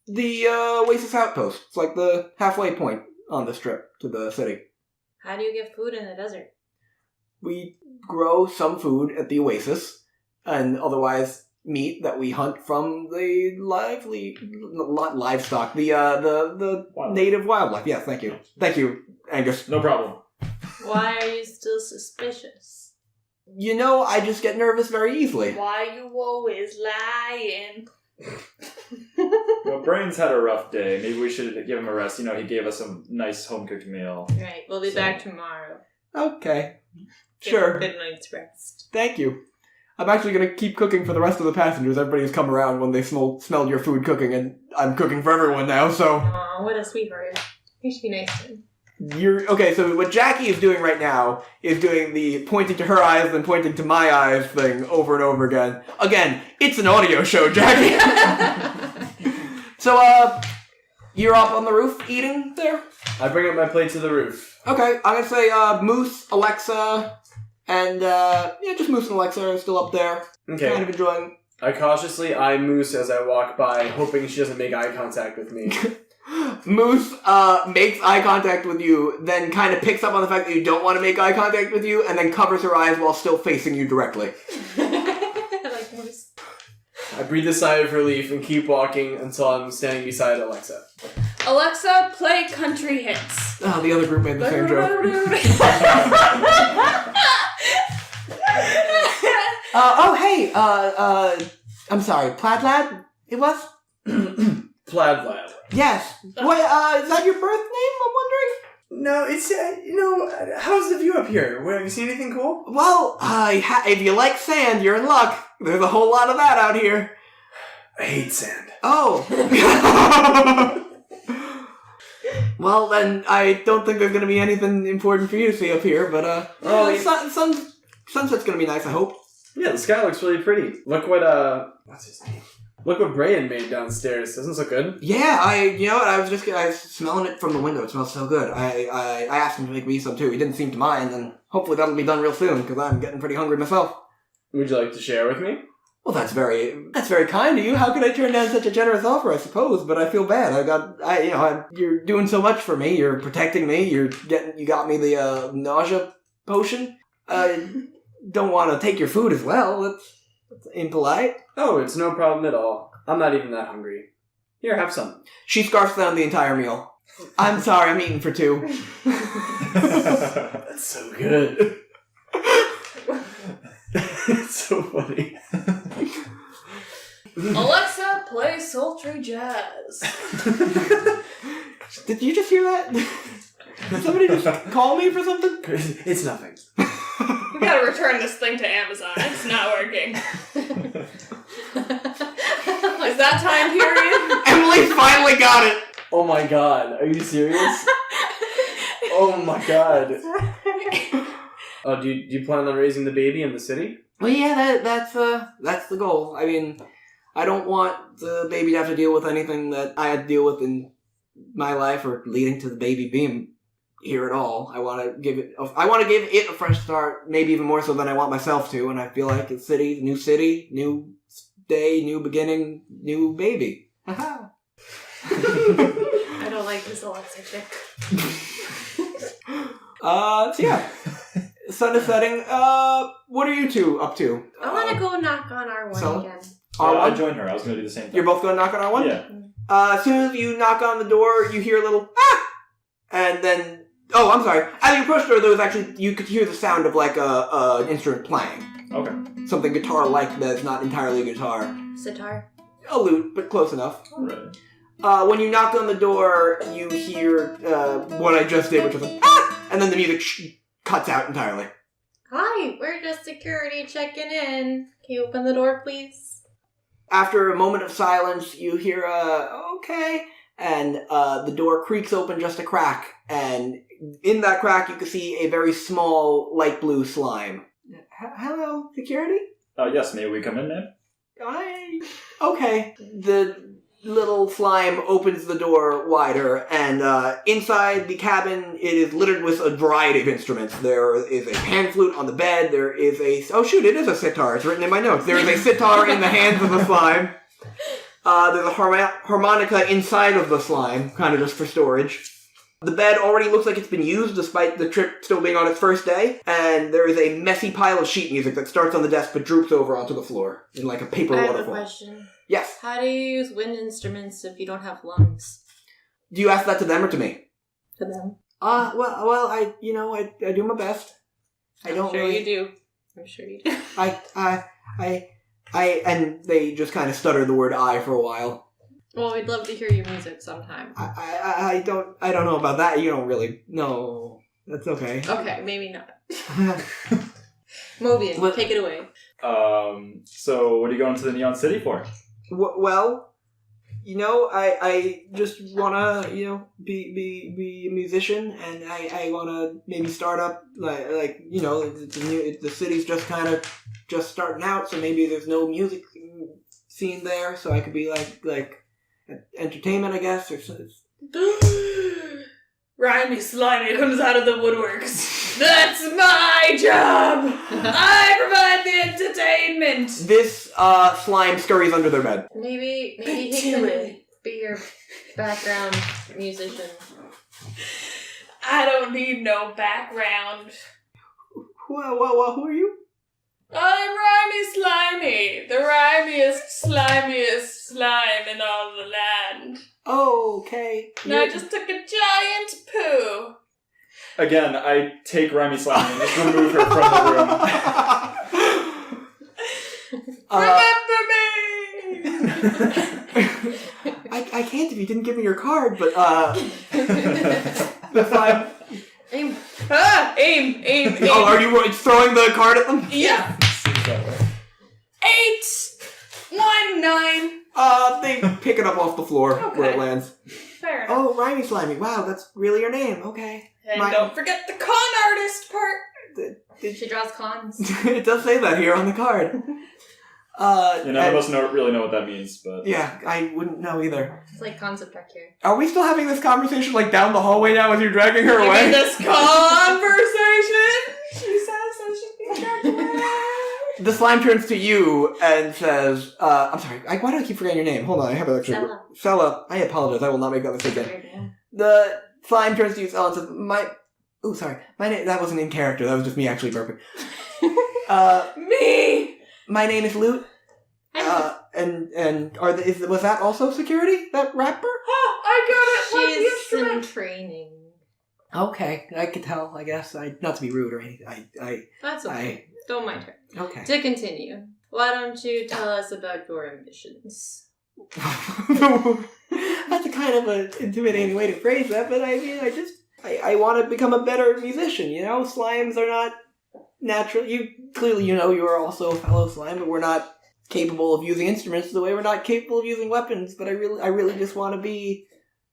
The Oasis Outpost. It's like the halfway point on this trip to the city. How do you get food in the desert? We grow some food at the Oasis, and otherwise meat that we hunt from the livestock, the native wildlife. Yes, thank you, Angus. No problem. Why are you still suspicious? I just get nervous very easily. Why you always lying? Well, Brain's had a rough day. Maybe we should give him a rest. He gave us a nice home-cooked meal. Right, we'll be back tomorrow. Okay. Give Sure. a good night's rest. Thank you. I'm actually going to keep cooking for the rest of the passengers. Everybody's come around when they smelled your food cooking, and I'm cooking for everyone now, so... Aw, what a sweetheart. You should be nice to him. Okay, so what Jackie is doing right now is doing the pointing to her eyes and pointing to my eyes thing over and over again. Again, it's an audio show, Jackie! So, you're up on the roof eating there? I bring up my plate to the roof. Okay, I'm gonna say, Moose, Alexa, and, just Moose and Alexa are still up there. Okay. Kind of enjoying. I cautiously eye Moose as I walk by, hoping she doesn't make eye contact with me. Moose, makes eye contact with you, then kind of picks up on the fact that you don't want to make eye contact with you, and then covers her eyes while still facing you directly. I like Moose. I breathe a sigh of relief and keep walking until I'm standing beside Alexa. Alexa, play country hits. Oh, the other group made the same joke. I'm sorry, Plaid Lad? It was? Plaid Lad. Yes. What, is that your birth name, I'm wondering? No, it's, how's the view up here? Have you seen anything cool? Well, if you like sand, you're in luck. There's a whole lot of that out here. I hate sand. Oh. Well, then, I don't think there's going to be anything important for you to see up here, but, sunset's going to be nice, I hope. Yeah, the sky looks really pretty. Look what, what's his name? Look what Brian made downstairs. Doesn't it look good? Yeah, I was smelling it from the window. It smells so good. I asked him to make me some too. He didn't seem to mind, and hopefully that'll be done real soon, because I'm getting pretty hungry myself. Would you like to share with me? Well, that's very kind of you. How could I turn down such a generous offer, I suppose, but I feel bad. You're doing so much for me. You're protecting me. You got me the, nausea potion. Don't want to take your food as well. That's impolite. Oh, it's no problem at all. I'm not even that hungry. Here, have some. She scarfs down the entire meal. I'm sorry, I'm eating for two. That's so good. It's so funny. Alexa, play sultry jazz. Did you just hear that? Did somebody just call me for something? It's nothing. We gotta return this thing to Amazon. It's not working. Is that time period? Emily finally got it! Oh my god, are you serious? Oh my god. Oh, do you plan on raising the baby in the city? Well, yeah, that's the goal. I mean, I don't want the baby to have to deal with anything that I had to deal with in my life or leading to the baby being here at all. I want to give it a fresh start, maybe even more so than I want myself to, and I feel like it's city, new day, new beginning, new baby. Haha. I don't like this Alexa chick. So yeah. Sun is setting. What are you two up to? I want to go knock on our one so? again. I joined her. I was going to do the same thing. You're both going to knock on our one? Yeah. As soon as you knock on the door, you hear a little ah! And then, oh, I'm sorry. As you approach the door, you could hear the sound of like an instrument playing. Okay. Something guitar-like that's not entirely a guitar. Sitar. A lute, but close enough. Alright. When you knock on the door, you hear what I just did, which was a ah! And then the music cuts out entirely. Hi, we're just security checking in. Can you open the door, please? After a moment of silence, you hear okay, and the door creaks open just a crack, and in that crack you can see a very small light blue slime. Hello, security? Yes, may we come in, ma'am? Okay. The little slime opens the door wider, and inside the cabin it is littered with a variety of instruments. There is a pan flute on the bed, there is it is a sitar, it's written in my notes. There is a sitar in the hands of the slime. There's a harmonica inside of the slime, kind of just for storage. The bed already looks like it's been used, despite the trip still being on its first day, and there is a messy pile of sheet music that starts on the desk but droops over onto the floor in like a paper waterfall. I have a question. Yes. How do you use wind instruments if you don't have lungs? Do you ask that to them or to me? To them. Well, I do my best. I don't sure really... you do. I'm sure you do. And they just kind of stutter the word I for a while. Well, we'd love to hear your music sometime. I don't know about that. You don't really know. That's okay. Okay, maybe not. Mobian, take it away. So what are you going to the Neon City for? Well, I just wanna, be a musician, and I wanna maybe start up the city's just kind of just starting out, so maybe there's no music scene there, so I could be like entertainment, I guess, or something. Rhymey Slimey comes out of the woodworks. That's my job! I provide the entertainment! This slime scurries under their bed. Maybe he can be your background musician. I don't need no background. Who are you? I'm Rhymey Slimey, the rhymiest, slimiest slime in all the land. Oh, okay. And I just took a giant poo. Again, I take Rhymey Slimey and just remove her from the room. Remember me! I can't if you didn't give me your card, but the slime. Aim. Aim. Oh, are you throwing the card at them? Yeah. Seems that way. 819. They pick it up off the floor where it Okay. lands. Fair enough. Oh, Rhymey Slimey. Wow, that's really your name. Okay. And don't forget the con artist part. She draws cons. It does say that here on the card. None of us really know what that means, but... Yeah, I wouldn't know either. It's like concept art here. Are we still having this conversation down the hallway now as you're dragging her You away? mean this conversation? She says I should be dragged away. The slime turns to you and says, I'm sorry, why do I keep forgetting your name? Hold on, I have it actually. Selah. Selah, I apologize, I will not make that mistake again. The slime turns to you, Selah, and says, my name, that wasn't in character, that was just me actually burping. Me! My name is Loot. Was that also security? That rapper? Oh, I got it! What's the She's in instrument? training. Okay, I could tell, I guess. Not to be rude or anything. That's okay. Don't mind her. Okay. To continue, why don't you tell us about your ambitions? That's a kind of an intimidating way to phrase that, but I mean, I want to become a better musician, Slimes are not natural. Clearly, you are also a fellow slime, but we're not capable of using instruments the way we're not capable of using weapons, but I really just want to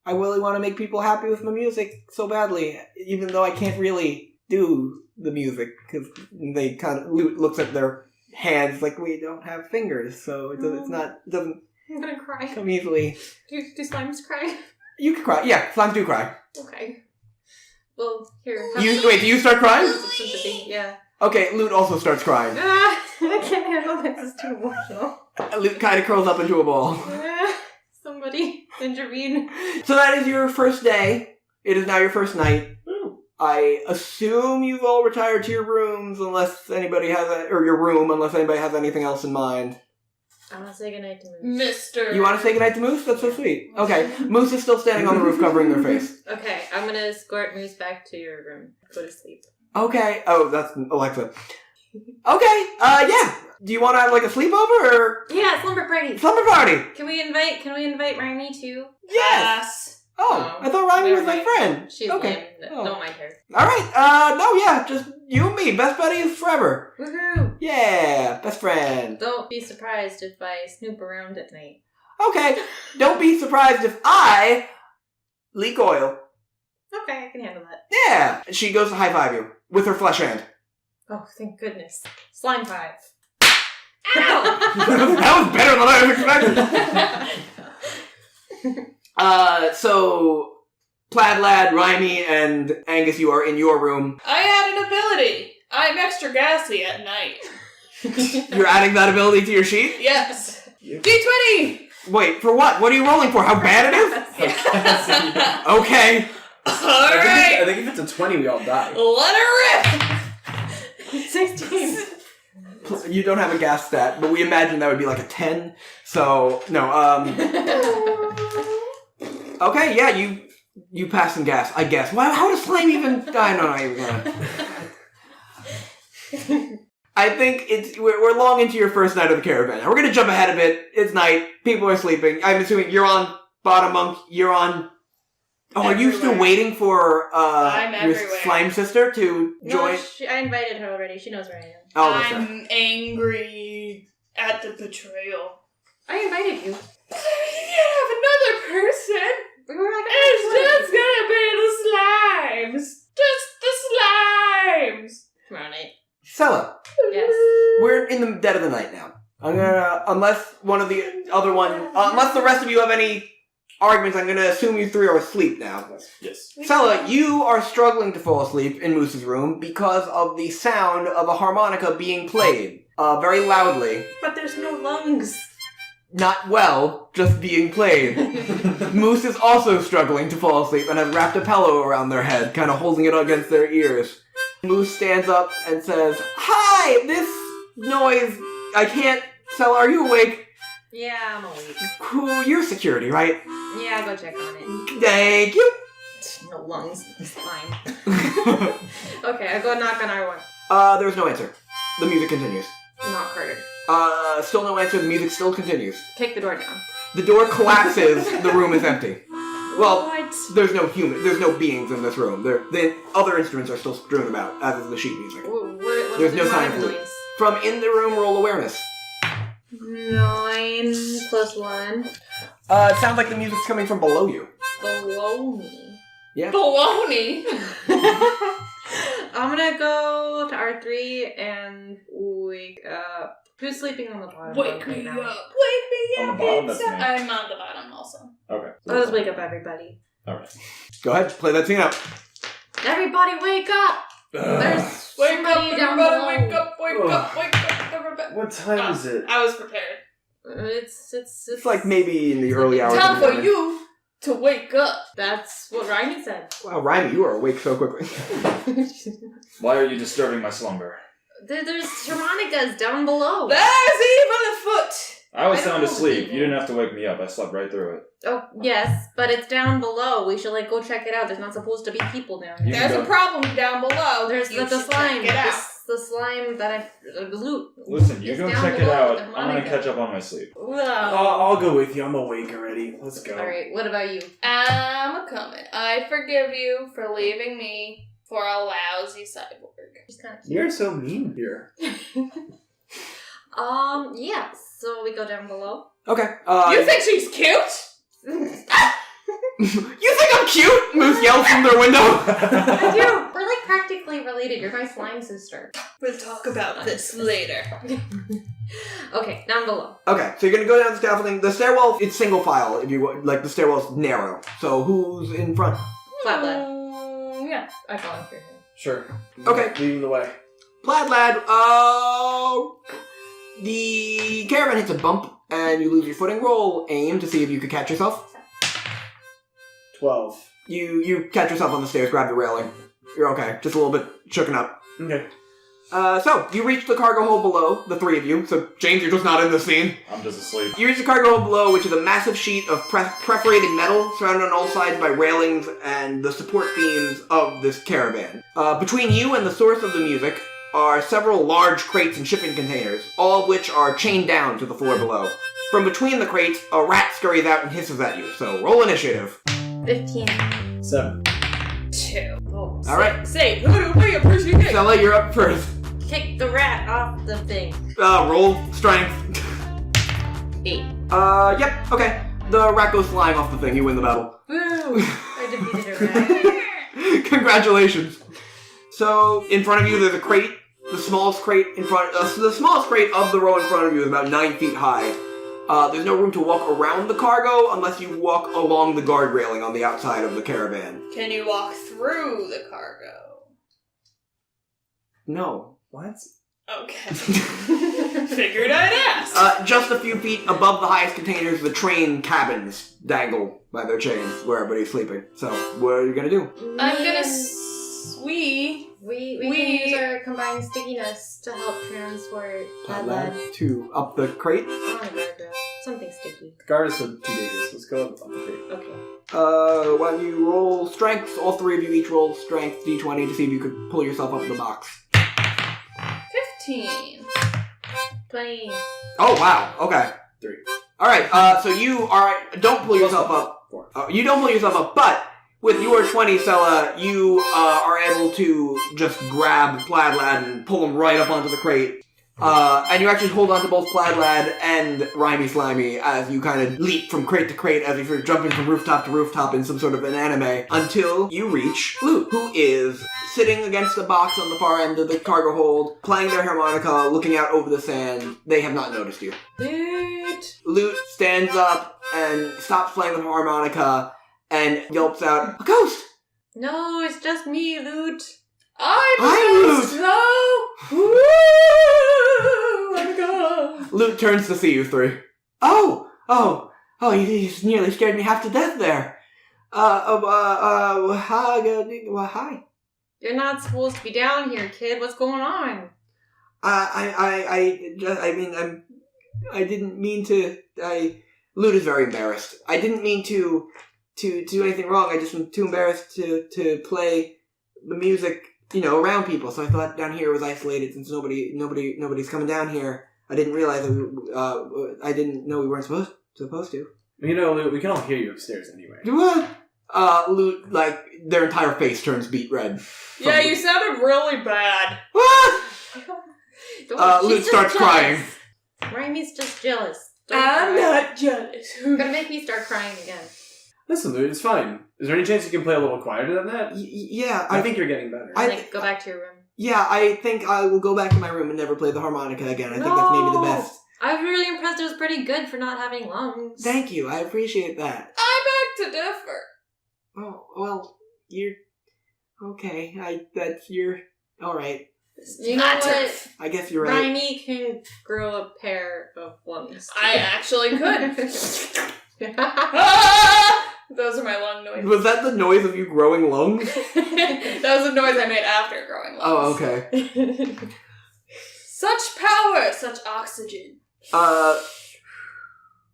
I really want to make people happy with my music so badly, even though I can't really do the music, because they kind of looks at their hands like we don't have fingers, so it doesn't I'm gonna cry. come easily. Do slimes cry? You can cry. Yeah, slimes do cry. Okay. Well, here. Do you start crying? Sympathy, yeah. Okay, Loot also starts crying. I can't handle this. It's too emotional. Loot kind of curls up into a ball. Somebody intervene. So that is your first day. It is now your first night. I assume you've all retired to your rooms unless anybody has unless anybody has anything else in mind. I want to say goodnight to Moose. Mister. You want to say goodnight to Moose? That's so sweet. Okay, Moose is still standing on the roof covering their face. Okay, I'm gonna escort Moose back to your room. Go to sleep. Okay. Oh, that's Alexa. Okay, yeah. Do you want to have a sleepover or Yeah, slumber party. slumber party? Can we invite Rhymey too? Yes. Oh, I thought Rhymey was my Alright. friend. She's okay. lame. Oh. Don't mind her. All right. No, yeah, just you and me, best buddies forever. Woohoo! Yeah, best friend. Don't be surprised if I snoop around at night. Okay. Don't be surprised if I leak oil. Okay, I can handle that. Yeah. She goes to high five you with her flesh hand. Oh, thank goodness. Slime 5. That was better than I was expecting. So Plaid Lad, Rhymey, and Angus, you are in your room. I had an ability. I'm extra gassy at night. You're adding that ability to your sheet? Yes. D20! Wait, for what? What are you rolling for? How bad it is? Okay. Alright! I think if it's a 20, we all die. Let her rip! 16. You don't have a gas stat, but we imagine that would be like a 10. So, no, okay, yeah, you pass some gas, I guess. How does slime even... I don't know. I think we're long into your first night of the caravan. Now, we're gonna jump ahead a bit. It's night. People are sleeping. I'm assuming you're on Bottom Monk. You're on... Oh, are you still waiting for I'm your everywhere. slime sister to join? No, I invited her already. She knows where I am. Oh, that's right. I'm angry at the betrayal. I invited you. You can't have another person. We were like, It's just gonna be the slimes. Just the slimes. Tomorrow night. Selah, Yes. we're in the dead of the night now. I'm gonna, unless the rest of you have any arguments, I'm gonna assume you three are asleep now. Yes. Selah, you are struggling to fall asleep in Moose's room because of the sound of a harmonica being played, very loudly. But there's no lungs. Not well, just being played. Moose is also struggling to fall asleep and has wrapped a pillow around their head, kind of holding it against their ears. Moose stands up and says, "Hi, this noise, I can't... Selah, are you awake? Yeah, I'm awake. Cool, you're security, right? Yeah, I'll go check on it. Thank you." No lungs. It's fine. Okay, I'll go knock on our one. There's no answer. The music continues. Knock harder. Still no answer, the music still continues. Kick the door down. The door collapses, the room is empty. Well, What? there's no beings in this room. The other instruments are still strewn about, as is the sheet music. There's no sign of noise. sleep. From in the room, roll awareness. 9 plus 1. It sounds like the music's coming from below you. Below me. Yeah. Baloney. I'm gonna go to R3 and wake up. Who's sleeping on the bottom? Wake right me now? up. Wake me On up. the bottom, It's that's me. I'm on the bottom also. Okay. I'll just wake up everybody. Alright. Go ahead, play that scene out. Everybody wake up! There's Wake up, somebody down everybody. below. Wake up, wake up, wake up, everybody. What time is it? I was prepared. It's It's like maybe in the early hours. Time of the for morning. you to wake up. That's what Rhymey said. Wow, Rhymey, you are awake so quickly. Why are you disturbing my slumber? There's harmonicas down below. There's evil afoot. I was I don't sound know asleep. people. You didn't have to wake me up. I slept right through it. Oh, yes, but it's down below. We should, go check it out. There's not supposed to be people down You there. There's can a go- problem down below. There's You the should slime. check it out. The slime that the loot. Listen, you It's go down check it below out. the I'm gonna harmonica. catch up on my sleep. I'll go with you. I'm awake already. Let's go. Alright, what about you? I'm a coming. I forgive you for leaving me for a lousy cyborg. She's kind of cute. You're so mean here. Yeah, so we go down below. Okay. You think she's cute? You think I'm cute? Moose yells from their window. I do! We're practically related. You're my slime sister. We'll talk about this later. Okay, down below. Okay, so you're gonna go down the scaffolding. The stairwell, it's single file, if you the stairwell's narrow. So who's in front? Plaid Lad. Yeah. I volunteer him. Sure. Okay. Leading the way. Plaid Lad, the caravan hits a bump and you lose your footing. Roll aim to see if you could catch yourself. 12. You catch yourself on the stairs, grab the railing. You're okay, just a little bit shooken up. Okay. So, you reach the cargo hold below, the three of you. So, James, you're just not in the scene. I'm just asleep. You reach the cargo hold below, which is a massive sheet of perforated metal surrounded on all sides by railings and the support beams of this caravan. Between you and the source of the music are several large crates and shipping containers, all of which are chained down to the floor below. From between the crates, a rat scurries out and hisses at you, so roll initiative. 15. 7. 2. Oh, Alright. Say, who do we appreciate? Stella, you're up first. kick the rat off the thing. Roll strength. 8. Yep, okay. The rat goes flying off the thing, you win the battle. Woo! I defeated a rat. Congratulations. So, in front of you, there's a crate. The smallest crate in front. The smallest crate of the row in front of you is about 9 feet high. There's no room to walk around the cargo unless you walk along the guard railing on the outside of the caravan. Can you walk through the cargo? No. What? Okay. Figured I'd ask. Just a few feet above the highest containers, the train cabins dangle by their chains where everybody's sleeping. So, what are you gonna do? I'm gonna We can use our combined stickiness to help transport Plaid Lad. To up the crate? I want a guardrail. Something sticky. The guard is so 2 dangerous. Let's go up the crate. Okay. Why don't you roll strength? All three of you each roll strength D20 to see if you could pull yourself up the box. 15. 20. Oh, wow. Okay. 3. All right. So you don't pull yourself up. 4. You don't pull yourself up, but with your 20, Selah, you are able to just grab Plaid Lad and pull him right up onto the crate. And you actually hold on to both Plaid Lad and Rhymey Slimey as you kind of leap from crate to crate as if you're jumping from rooftop to rooftop in some sort of an anime until you reach Lute, who is sitting against a box on the far end of the cargo hold, playing their harmonica, looking out over the sand. They have not noticed you. Lute stands up and stops playing the harmonica and yelps out, "A ghost!" No, it's just me, Lute. I'm Lute! Woo! I'm a ghost. Lute turns to see you three. Oh, you just nearly scared me half to death there. Hi. You're not supposed to be down here, kid. What's going on? I didn't mean to. Lute is very embarrassed. I didn't mean to do anything wrong. I just was too embarrassed to play the music, around people. So I thought down here was isolated since nobody's coming down here. I didn't realize that I didn't know we weren't supposed to. Lute, we can all hear you upstairs anyway. What? Lute, their entire face turns beet red. Yeah, you sounded really bad. What? Lute She's starts just crying. jealous. Rhymey's just jealous. Don't I'm cry. not jealous. You're gonna make me start crying again. Listen, Lute, it's fine. Is there any chance you can play a little quieter than that? Yeah, I think you're getting better. Go back to your room. Yeah, I think I will go back to my room and never play the harmonica again. I think that's maybe the best. I was really impressed. It was pretty good for not having lungs. Thank you. I appreciate that. I beg to differ. Oh, well, you're... Okay, you're... Alright. You know what? I guess you're right. Rhymey can grow a pair of lungs. I actually could. Ah! Those are my lung noises. Was that the noise of you growing lungs? That was the noise I made after growing lungs. Oh, okay. Such power, such oxygen.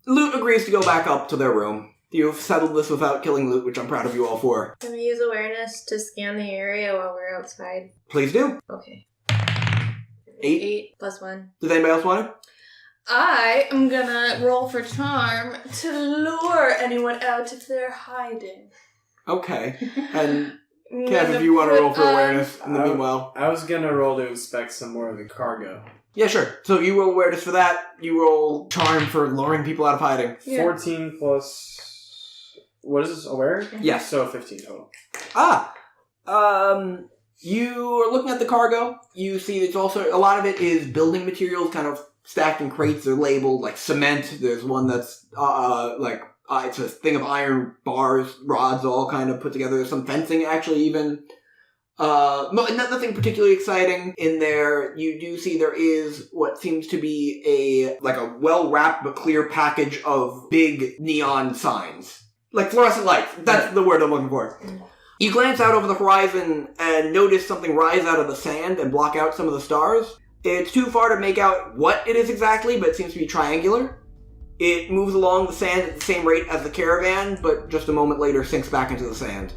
Lute agrees to go back up to their room. You've settled this without killing Lute, which I'm proud of you all for. Can we use awareness to scan the area while we're outside? Please do. Okay. 8. 8+1. Does anybody else want it? I am gonna roll for charm to lure anyone out if they're hiding. Okay. And I'm Kev, gonna if you want to put roll for on- awareness in the meanwhile. I was gonna roll to inspect some more of the cargo. Yeah, sure. So you roll awareness for that. You roll charm for luring people out of hiding. Yeah. 14 plus... What is this, aware? Yes. So 15 total. You are looking at the cargo. You see it's also, a lot of it is building materials kind of stacked in crates. They're labeled like cement. There's one that's it's a thing of iron bars, rods, all kind of put together. There's some fencing actually even. Nothing particularly exciting in there. You do see there is what seems to be a well-wrapped but clear package of big neon signs. Like fluorescent lights. That's the word I'm looking for. You glance out over the horizon and notice something rise out of the sand and block out some of the stars. It's too far to make out what it is exactly, but it seems to be triangular. It moves along the sand at the same rate as the caravan, but just a moment later sinks back into the sand.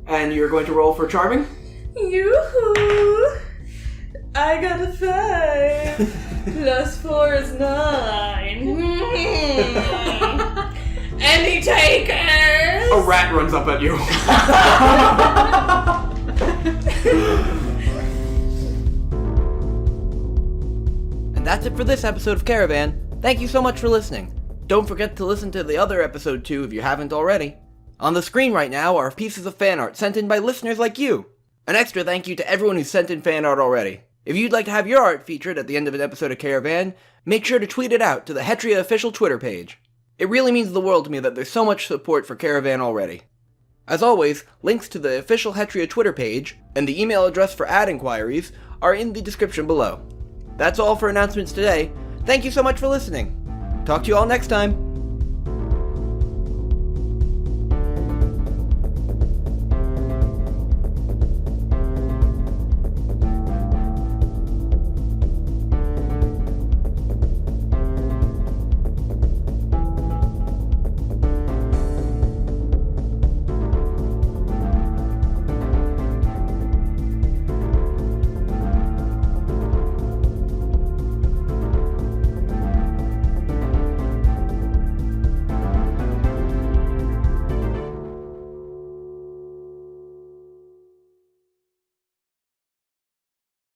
And you're going to roll for charming? Yoo-hoo! I got a 5. Plus 4 is 9. Any takers? A rat runs up at you. And that's it for this episode of Caravan. Thank you so much for listening. Don't forget to listen to the other episode too if you haven't already. On the screen right now are pieces of fan art sent in by listeners like you. An extra thank you to everyone who's sent in fan art already. If you'd like to have your art featured at the end of an episode of Caravan, make sure to tweet it out to the Hetrea official Twitter page. It really means the world to me that there's so much support for Caravan already. As always, links to the official Hetrea Twitter page and the email address for ad inquiries are in the description below. That's all for announcements today. Thank you so much for listening. Talk to you all next time.